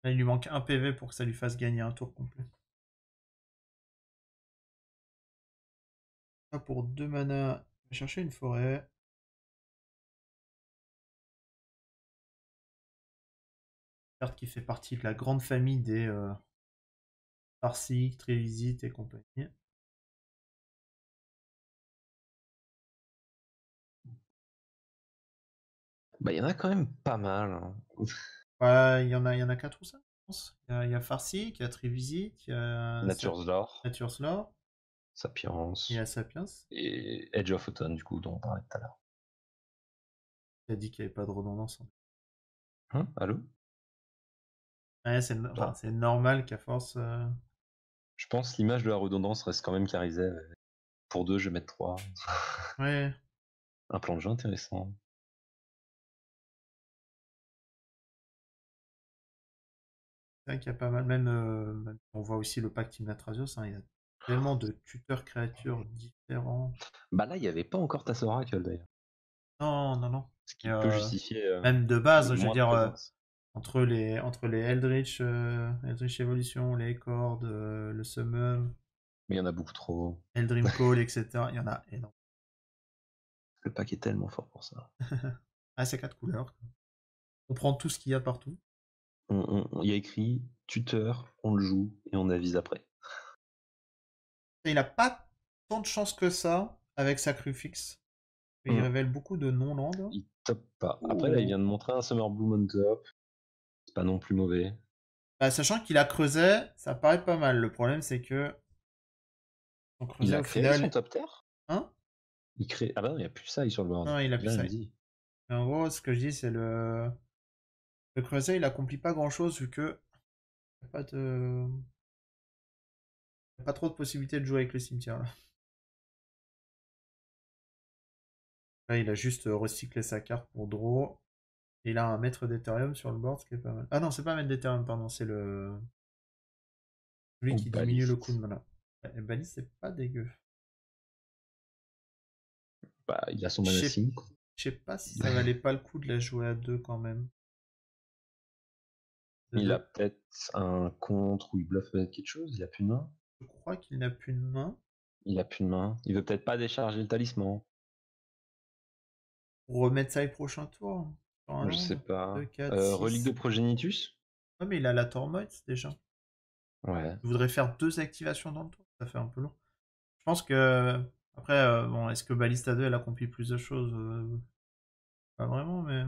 Là, il lui manque un PV pour que ça lui fasse gagner un tour complet. Là, pour 2 mana, je vais chercher une forêt. Carte qui fait partie de la grande famille des Farsight, Trévisit et compagnie. Bah, il y en a quand même pas mal. Hein. Ouais, il y en a 4 ou 5, je pense. Il y a Farsight, il y a Trévisit, il y a Nature's Lore, Nature's Lore, Sapiens il y a Sapiens. et Edge of Autumn, du coup, dont on parlait tout à l'heure. Il a dit qu'il n'y avait pas de redondance. Allô? Ouais, c'est normal qu'à force. Je pense que l'image de la redondance reste quand même Charizet. Pour 2, je vais mettre 3. Ouais. Un plan de jeu intéressant. C'est vrai qu'il y a pas mal. Même, on voit aussi le pack Team Natrasios. Hein, il y a tellement de tuteurs créatures différents. Bah là, il n'y avait pas encore Tasse Oracle d'ailleurs. Non, non, non. Ce qui peut justifier même de base, le je veux moins de dire, présence. entre les Eldritch Evolution, les Cordes, le Summon, Mais il y en a beaucoup trop. Eldrim Call, etc. Il y en a énormément. Le pack est tellement fort pour ça. Ah, c'est 4 couleurs. On prend tout ce qu'il y a partout. Il y a écrit tuteur, on le joue et on avise après. Et il a pas tant de chance que ça avec sa Crucifix. Il révèle beaucoup de non-land. Il top pas. Après, là, il vient de montrer un Summer Bloom on top. C'est pas non plus mauvais. Bah, sachant qu'il a creusé, ça paraît pas mal. Le problème, c'est que son Il creuset, a au créé son final. top terre. Hein? Il crée. Ah bah non, il n'y a plus ça sur le board. Non, il a plus Là, il ça. me dit. Mais en gros, ce que je dis, c'est le creuset, il accomplit pas grand-chose vu que y a pas de. Y a pas trop de possibilités de jouer avec le cimetière là. Là, il a juste recyclé sa carte pour draw. Et il a un maître d'Ethereum sur le board, ce qui est pas mal. Ah non, c'est pas un maître d'Ethereum, pardon, c'est celui qui diminue le coût de mana. Et Balise, c'est pas dégueu. Bah, il a son Je mana sais 5. je sais pas si ça valait pas le coup de la jouer à 2 quand même. Il a peut-être un contre où il bluffe peut-être quelque chose. Il a plus de main. Je crois qu'il n'a plus de main. Il a plus de main. Il veut peut-être pas décharger le talisman. Pour remettre ça les prochains tours. Sur un Je sais land. pas. 2, 4, Relique 6. de Progenitus. Ouais, mais il a la Tormoise déjà. Ouais. Je voudrais faire 2 activations dans le tour, ça fait un peu long. Je pense que. Après, bon, est-ce que Ballista 2 elle accomplit plus de choses? Pas vraiment, mais.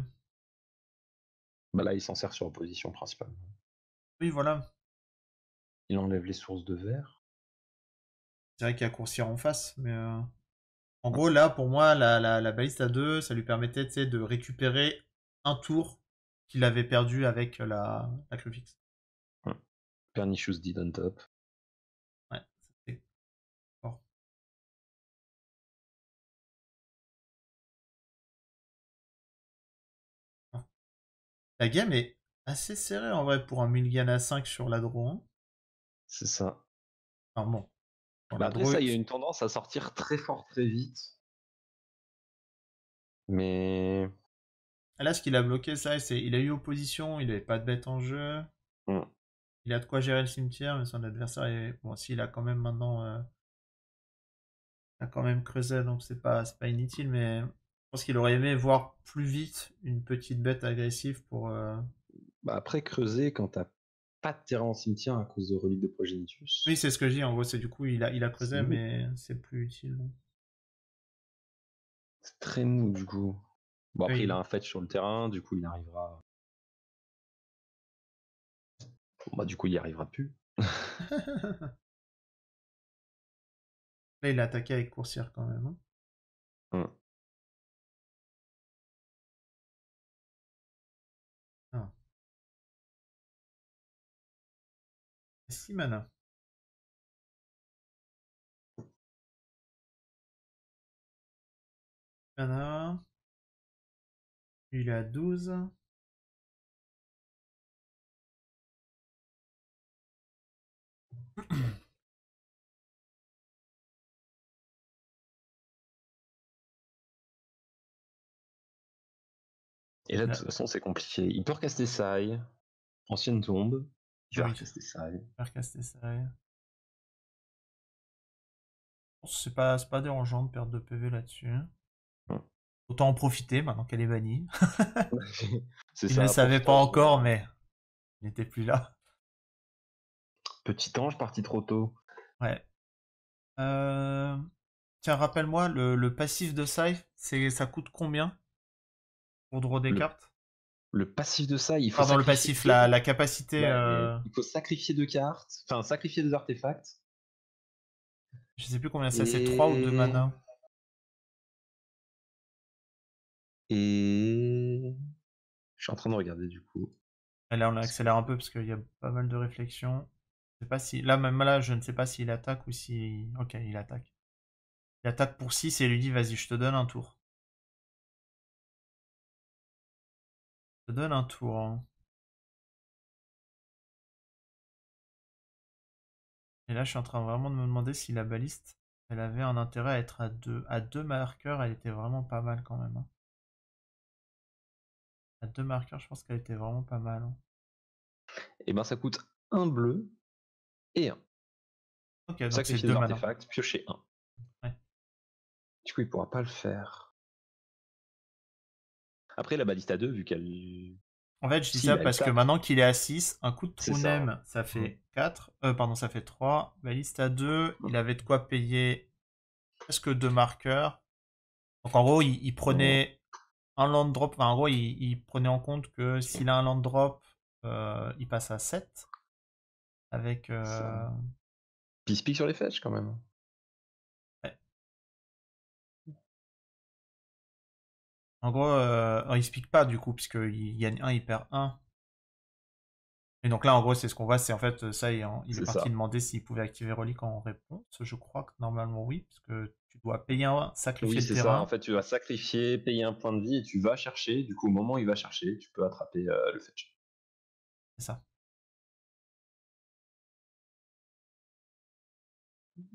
Bah là, il s'en sert sur opposition principale. Oui, voilà. Il enlève les sources de verre. C'est vrai qu'il y a Coursier en face, mais. En gros, là, pour moi, la Ballista 2, ça lui permettait, tu sais, de récupérer un tour qu'il avait perdu avec la Crufix. Pernicious Deed on top. Ouais, c'était fort. Ah. La game est assez serrée en vrai pour un mulligan à 5 sur la draw, hein. C'est ça. Enfin bon, sur Bah la après, draw. ça, il y a une tendance à sortir très fort, très vite. Mais. Là, ce qu'il a bloqué, ça, c'est il a eu opposition, il avait pas de bête en jeu. Hmm. Il a de quoi gérer le cimetière, mais son adversaire est. Bon, si, il a quand même maintenant. Il a quand même creusé, donc c'est pas inutile, mais je pense qu'il aurait aimé voir plus vite une petite bête agressive pour. Bah après, creuser quand t'as pas de terrain en cimetière à cause de reliques de Progenitus. Oui, c'est ce que je dis, en gros, c'est du coup, il a creusé, C'est mou. mais c'est plus utile. Donc. C'est très mou du coup. Bon, après, Oui. il a un fetch sur le terrain, du coup, il arrivera. Bon, bah, du coup, il y arrivera plus. Là, il a attaqué avec coursière quand même, hein. Hmm. Ah. 6 mana. Mana. Il est à 12. Et là, de Là. toute façon, c'est compliqué. Il peut recaster Sai, ancienne tombe. Il va Oui, recaster Sai. faire caster ça. Je pense que c'est pas dérangeant de perdre 2 PV là-dessus, hein. Hmm. Autant en profiter maintenant qu'elle est bannie. C'est Il ne le ça, savait pas profitant. encore, mais il n'était plus là. Petit ange parti trop tôt. Ouais. Tiens, rappelle-moi, le passif de Sai, ça coûte combien pour draw des Le, cartes? le passif de Sai, il faut Pardon, le sacrifier. passif, la capacité. Ouais, il faut sacrifier 2 cartes, enfin sacrifier 2 artefacts. Je sais plus combien c'est 3 ou 2 mana. Et je suis en train de regarder du coup. Là, on accélère un peu parce qu'il y a pas mal de réflexions. Je sais pas si. Là, même là, je ne sais pas s'il attaque ou si. Ok, il attaque. Il attaque pour 6 et lui dit vas-y, je te donne un tour. Je te donne un tour, hein. Et là, je suis en train vraiment de me demander si la baliste, elle avait un intérêt à être à deux marqueurs. Elle était vraiment pas mal quand même, hein. À 2 marqueurs, je pense qu'elle était vraiment pas mal, hein. Et ben ça coûte un bleu et un. Ok, donc c'est Sacrifier 2 2 mana. artefacts, piocher 1. Ouais. Du coup, il pourra pas le faire. Après, la baliste à 2, vu qu'elle. En fait, je dis Si, ça elle parce que tape. maintenant qu'il est à 6, un coup de C'est ça. Trunem, ça fait 4. Pardon, ça fait 3. Baliste à 2, il avait de quoi payer presque 2 marqueurs. Donc en gros, il prenait un land drop. Enfin, en gros, il prenait en compte que s'il a un land drop, il passe à 7. Avec. Puis il se pique sur les fetch quand même. Ouais. En gros, il se pique pas du coup, puisqu'il gagne 1, il perd 1. Et donc là, en gros, c'est ce qu'on voit, c'est en fait ça, il est C'est parti ça. demander s'il pouvait activer Relique en réponse. Je crois que normalement oui, parce que tu dois payer un, sacrifier Oui, le c'est ça. En terrain. fait, tu vas sacrifier, payer un point de vie et tu vas chercher. Du coup, au moment où il va chercher, tu peux attraper le fetch. C'est ça.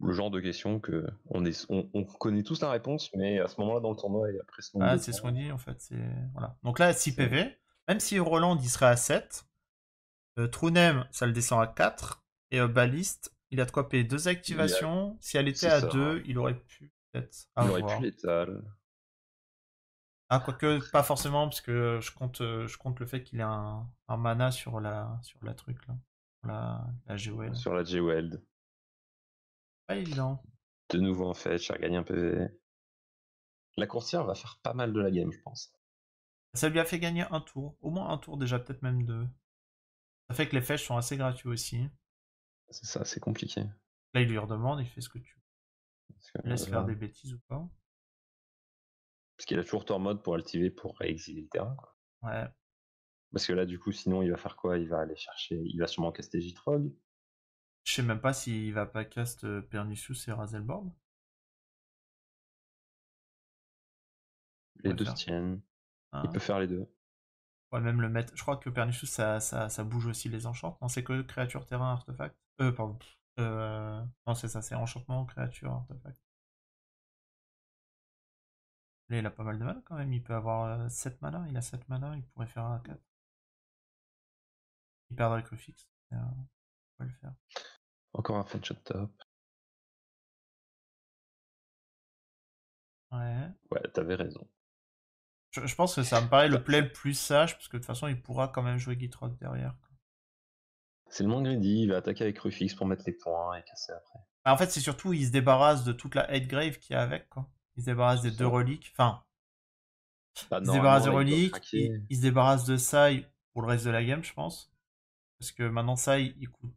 Le genre de question que on connaît tous la réponse, mais à ce moment-là dans le tournoi et après ce nombre Ah, de c'est ce temps, qu'on dit en fait. Voilà. Donc là, 6 c'est PV. Même si Roland il serait à 7, Trunem, ça le descend à 4. Et Balliste, il a de quoi payer 2 il a- activations. Si elle était c'est à ça. 2, il aurait pu peut-être Il aurait pu avoir. l'étal. Ah, quoique, pas forcément, parce que je compte le fait qu'il ait un mana sur la truc là. La GOL. Sur la J-Weld. Pas évident. De nouveau en fait, j'ai regagné un PV. La courtière va faire pas mal de la game, je pense. Ça lui a fait gagner un tour. Au moins un tour déjà, peut-être même deux. Ça fait que les flèches sont assez gratuits aussi. C'est ça, c'est compliqué. Là, il lui redemande, il fait ce que tu veux. Parce que, Il laisse faire des bêtises ou pas. parce qu'il a toujours tour mode pour activer pour réexiler le terrain. Quoi. Ouais. Parce que là, du coup, sinon, il va faire quoi? Il va aller chercher. Il va sûrement caster Jitrog. Je sais même pas s'il va pas cast Pernicious et Razelborn. Les Ouais, deux se tiennent. Il hein. peut faire les deux. Ouais, même le mettre. Je crois que Pernicious, ça bouge aussi les enchants. Non, c'est que créature, terrain, artefact. Pardon. Non, c'est ça, c'est enchantement, créature, artefact. Là, il a pas mal de mana quand même. Il peut avoir 7 mana. Il a 7 mana. Il pourrait faire un 4. Il perdrait que fixe. On va le faire. Encore un shot top. Ouais. Ouais, t'avais raison. Je pense que ça me paraît le play le plus sage. Parce que de toute façon, il pourra quand même jouer Gitrog derrière. C'est le moins greedy. Il va attaquer avec Rufix pour mettre les points et casser après. Bah, en fait, c'est surtout, il se débarrasse de toute la Headgrave qu'il y a avec. Quoi. Il se débarrasse des C'est deux ça. reliques. Enfin, Bah, il se débarrasse des normalement, là, il doit reliques. craquer. Il se débarrasse de Sai pour le reste de la game, je pense. Parce que maintenant, Sai, il coûte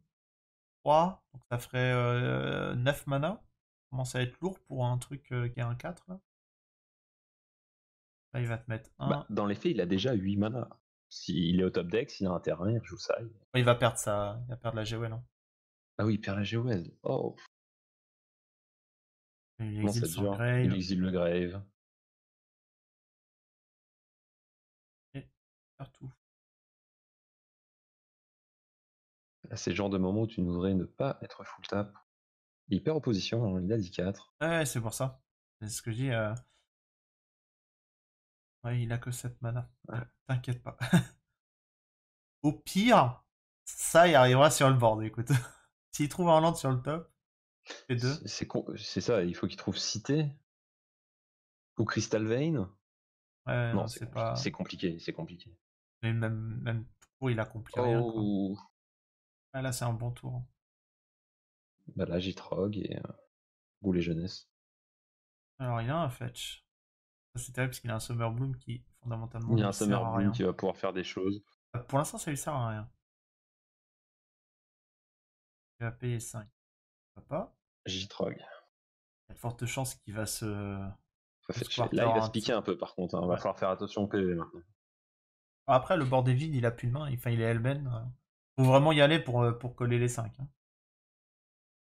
3. Donc ça ferait 9 mana. Ça commence à être lourd pour un truc qui est un 4. Là, là il va te mettre 1. Bah, dans les faits, il a déjà 8 mana. S'il est au top deck, s'il a un terrain, il rejoue ça. Il va perdre ça. Il va perdre la GOL. Hein. Ah oui, il perd la GOL. Oh, Il non, exile c'est son dur. Il grave. exile le grave. Et perd tout. Là, c'est le genre de moment où tu voudrais ne pas être full tap. Il perd opposition, hein, il a dit 4. Ouais, c'est pour ça. C'est ce que je dis. Ouais, il a que 7 mana. Ouais. T'inquiète pas. Au pire, ça, il arrivera sur le board, écoute. S'il trouve un land sur le top, fait 2. C'est ça, il faut qu'il trouve Cité ou Crystal Vein. Ouais, Non, non, c'est pas. c'est compliqué, c'est compliqué. Mais même tout court, il accomplit rien, quoi. Oh, Ah, là, c'est un bon tour. bah là, Jitrog et Goulet Jeunesse. Alors, il a un fetch. Ça, c'est terrible parce qu'il a un Summer Bloom qui, fondamentalement, Il y a lui un sert Summer à Bloom rien. qui va pouvoir faire des choses. Pour l'instant, ça lui sert à rien. Il va payer 5. Il va pas. Jitrog. Il y a de fortes chances qu'il va se. Ça fait se chier. quarter Là, il va un se piquer un peu par contre. Hein. Va Ouais. falloir faire attention au PV maintenant. Après, le board est vide, il a plus de main. Enfin, il est Hellben. Faut vraiment y aller pour coller les 5. Hein.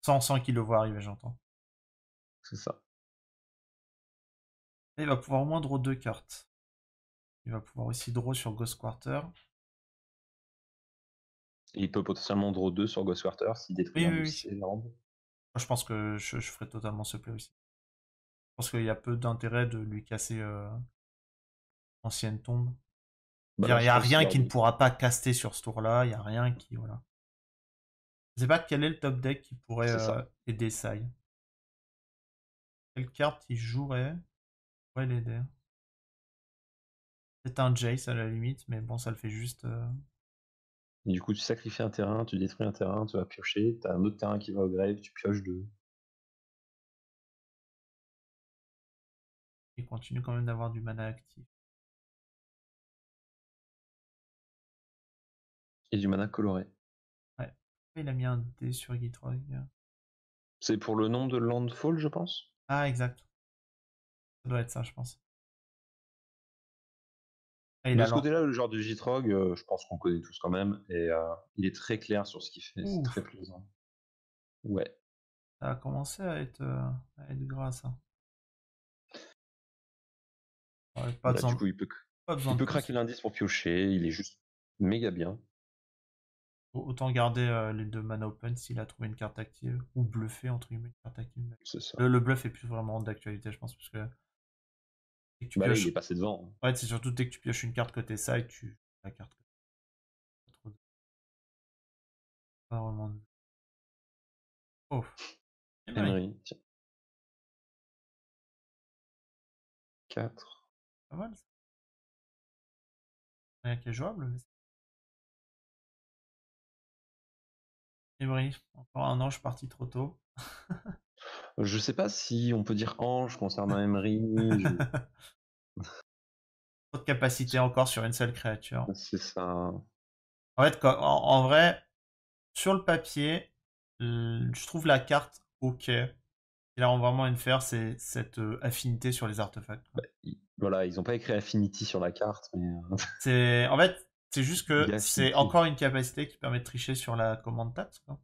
Sans qu'il le voit arriver, j'entends. C'est ça. Et il va pouvoir au moins draw 2 cartes. Il va pouvoir aussi draw sur Ghost Quarter. Et il peut potentiellement draw 2 sur Ghost Quarter s'il détruit un de Oui. ses landes. Moi, je pense que je ferai totalement ce play aussi. Je pense qu'il y a peu d'intérêt de lui casser ancienne tombe. Bah Il là, n'y je a pense rien qu'il qui ne pourra pas caster sur ce tour-là. Il n'y a rien qui. Voilà. Je sais pas quel est le top deck qui pourrait C'est ça. aider Sai. Quelle carte il jouerait pourrait l'aider? C'est un Jace à la limite, mais bon, ça le fait juste. Et du coup, tu sacrifies un terrain, tu détruis un terrain, tu vas piocher, t'as un autre terrain qui va au grave, tu pioches 2. Il continue quand même d'avoir du mana actif. Et du mana coloré. Ouais. Il a mis un dé sur Gitrog. C'est pour le nombre de landfall, je pense. Ah, exact. Ça doit être ça, je pense. Ah, il De a ce côté-là, le genre de Jitrog, je pense qu'on connaît tous quand même, et il est très clair sur ce qu'il fait, c'est très plaisant. Ouais. Ça a commencé à être gras, ça. Ouais, pas Là, besoin, du coup, il peut de craquer plus. l'indice pour piocher, il est juste méga bien. Autant garder les deux mana open s'il a trouvé une carte active. Ou bluffer, entre guillemets, une carte active. C'est ça. Le bluff est plus vraiment d'actualité, je pense, parce que dès que tu Bah là, pioches. il est passé devant. Ouais, c'est surtout dès que tu pioches une carte côté side, tu la carte. Pas vraiment. Oh. Emery, tiens. 4. Pas mal, ça. Rien qui est jouable, mais. Emery, encore un an, je suis parti trop tôt. Je sais pas si on peut dire ange concernant Emery. Trop de capacité encore sur une seule créature. C'est ça. En fait, en vrai, sur le papier, je trouve la carte ok. Il a vraiment une faire, c'est cette affinité sur les artefacts. Quoi. Voilà, ils ont pas écrit Affinity sur la carte, mais En fait, c'est juste il que y a c'est Affinity. encore une capacité qui permet de tricher sur la commande taxe. Quoi.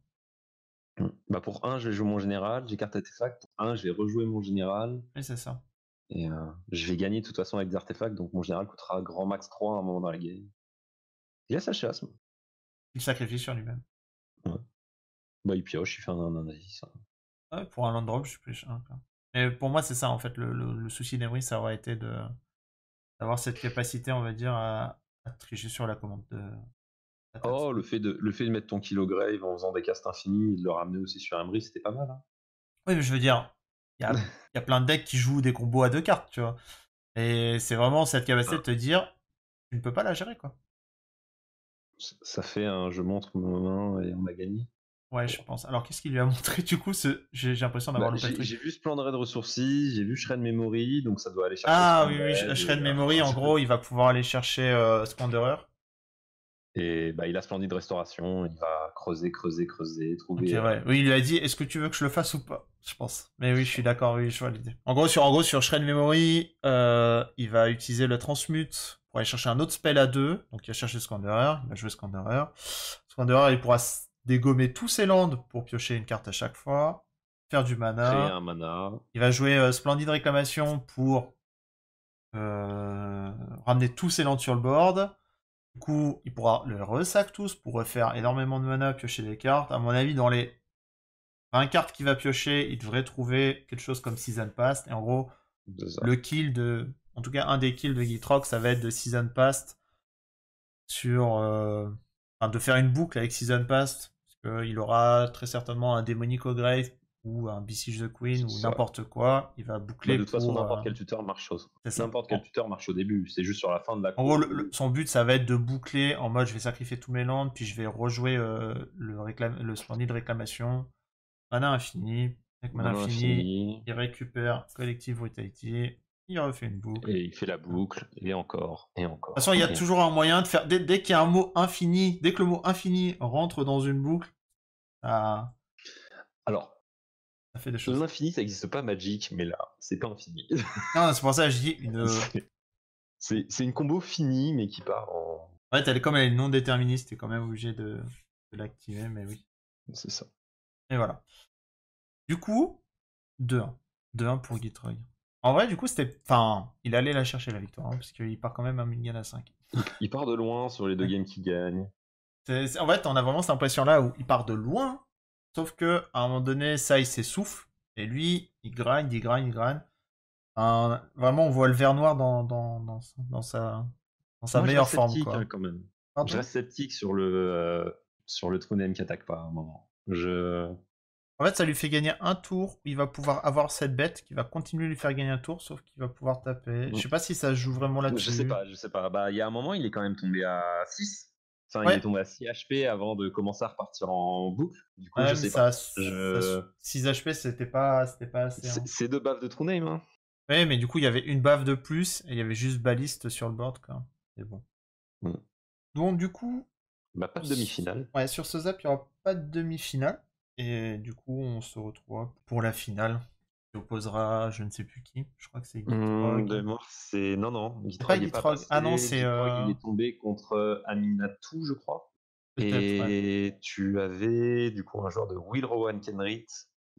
Bah pour un, je vais jouer mon général, j'ai carte artefact. Pour un, je vais rejouer mon général. Oui, c'est ça. Et je vais gagner de toute façon avec des artefacts, donc mon général coûtera grand max 3 à un moment dans la game. Il a sa chasse. Il sacrifie sur lui-même. Ouais. Bah il pioche, il fait un indice. Ouais, pour un land drop, je suis plus cher. Mais pour moi, c'est ça, en fait, le souci d'Emery, ça aurait été d'avoir cette capacité, on va dire, à tricher sur la commande de la taxe. Oh, le fait de mettre ton kilo grave en faisant des castes infinis et de le ramener aussi sur Emery, c'était pas mal. Hein. Oui, mais je veux dire, il y a plein de decks qui jouent des combos à 2 cartes, tu vois. Et c'est vraiment cette capacité de te dire, tu ne peux pas la gérer, quoi. Ça fait un je montre mon main et on a gagné. Ouais, je pense. Alors, qu'est-ce qu'il lui a montré, du coup j'ai l'impression d'avoir loupé le truc. J'ai vu Splendid Ressources, j'ai vu Shred Memory, donc ça doit aller chercher. Ah oui, Shred Memory, en gros, il va pouvoir aller chercher Splendoreur. Et bah, il a Splendid Restauration, il va creuser, trouver. Ok, ouais. Oui, il lui a dit, est-ce que tu veux que je le fasse ou pas? Je pense. Mais oui, je suis d'accord, oui, je vois l'idée. En gros, sur Shred Memory, il va utiliser le Transmute pour aller chercher un autre spell à 2. Donc il va chercher Scanderer, il va jouer Scanderer. Scanderer, il pourra dégommer tous ses landes pour piocher une carte à chaque fois, faire du mana. Créer un mana. Il va jouer Splendid Réclamation pour ramener tous ses landes sur le board. Du coup, il pourra le ressac tous pour refaire énormément de mana, piocher des cartes. À mon avis, dans les 20 cartes qu'il va piocher, il devrait trouver quelque chose comme Season Past. Et en gros, le kill de... En tout cas, un des kills de Gitrox, ça va être de Season Past sur... Enfin, de faire une boucle avec Season Past. Parce qu'il aura très certainement un Démonico Grave ou un Besiege the Queen ou n'importe quoi. Il va boucler de toute façon, n'importe quel tuteur marche n'importe quel tuteur marche au début. C'est juste sur la fin de la course. En gros, son but, ça va être de boucler en mode je vais sacrifier tous mes landes, puis je vais rejouer le Splendid Réclamation. Mana infini. Avec mana infini, il récupère Collective Brutality. Il refait une boucle. Et il fait la boucle, et encore, et encore. De toute façon, il y a toujours un moyen de faire... Dès qu'il y a un mot infini, dès que le mot infini rentre dans une boucle, ça... Alors, ça fait des choses. L'infini, ça n'existe pas Magic, mais là, c'est pas infini. Non, c'est pour ça que je dis une... C'est une combo finie, mais qui part en... Ouais, comme elle est non déterministe, t'es quand même obligé de l'activer, mais oui. C'est ça. Et voilà. Du coup, 2-1. 2-1 pour Gitroy. En vrai, du coup, c'était... Enfin, il allait la chercher, la victoire, hein, parce qu'il part quand même à Mulligan à 5. Il part de loin sur les 2 games qu'il gagne. En fait, on a vraiment cette impression-là où il part de loin, sauf que à un moment donné, ça, il s'essouffle, et lui, il grind. Vraiment, on voit le vert noir dans sa meilleure forme, quoi. Hein, quand même. Je reste sceptique sur le True Name qui attaque pas à un moment. En fait, ça lui fait gagner un tour, où il va pouvoir avoir cette bête qui va continuer de lui faire gagner un tour, sauf qu'il va pouvoir taper. Je sais pas si ça joue vraiment là-dessus. Je sais pas. Bah, il y a un moment, il est quand même tombé à 6. Enfin, il est tombé à 6 HP avant de commencer à repartir en boucle. Du coup, je sais pas. 6 HP, c'était pas assez. Hein. C'est 2 baffes de True Name, hein. Ouais, mais du coup, il y avait une baffe de plus, et il y avait juste baliste sur le board, quoi. C'est bon. Donc, du coup... Bah, pas de demi-finale. Ouais, sur ce zap, il n'y aura pas de demi-finale. Et du coup, on se retrouvera pour la finale. Qui opposera je ne sais plus qui. Je crois que c'est Gitrog. De mort, c'est... Non. Gitrog n'est pas passé. Ah non, c'est... Il est tombé contre Aminatou, je crois. Et tu avais, du coup, un joueur de Will Rowan Kenrit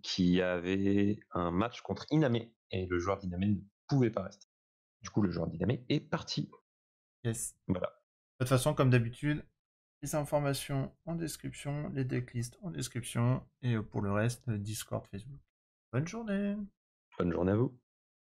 qui avait un match contre Iname. Et le joueur d'Iname ne pouvait pas rester. Du coup, le joueur d'Iname est parti. Yes. Voilà. De toute façon, comme d'habitude, les informations en description, les decklists en description, et pour le reste, Discord, Facebook. Bonne journée. Bonne journée à vous.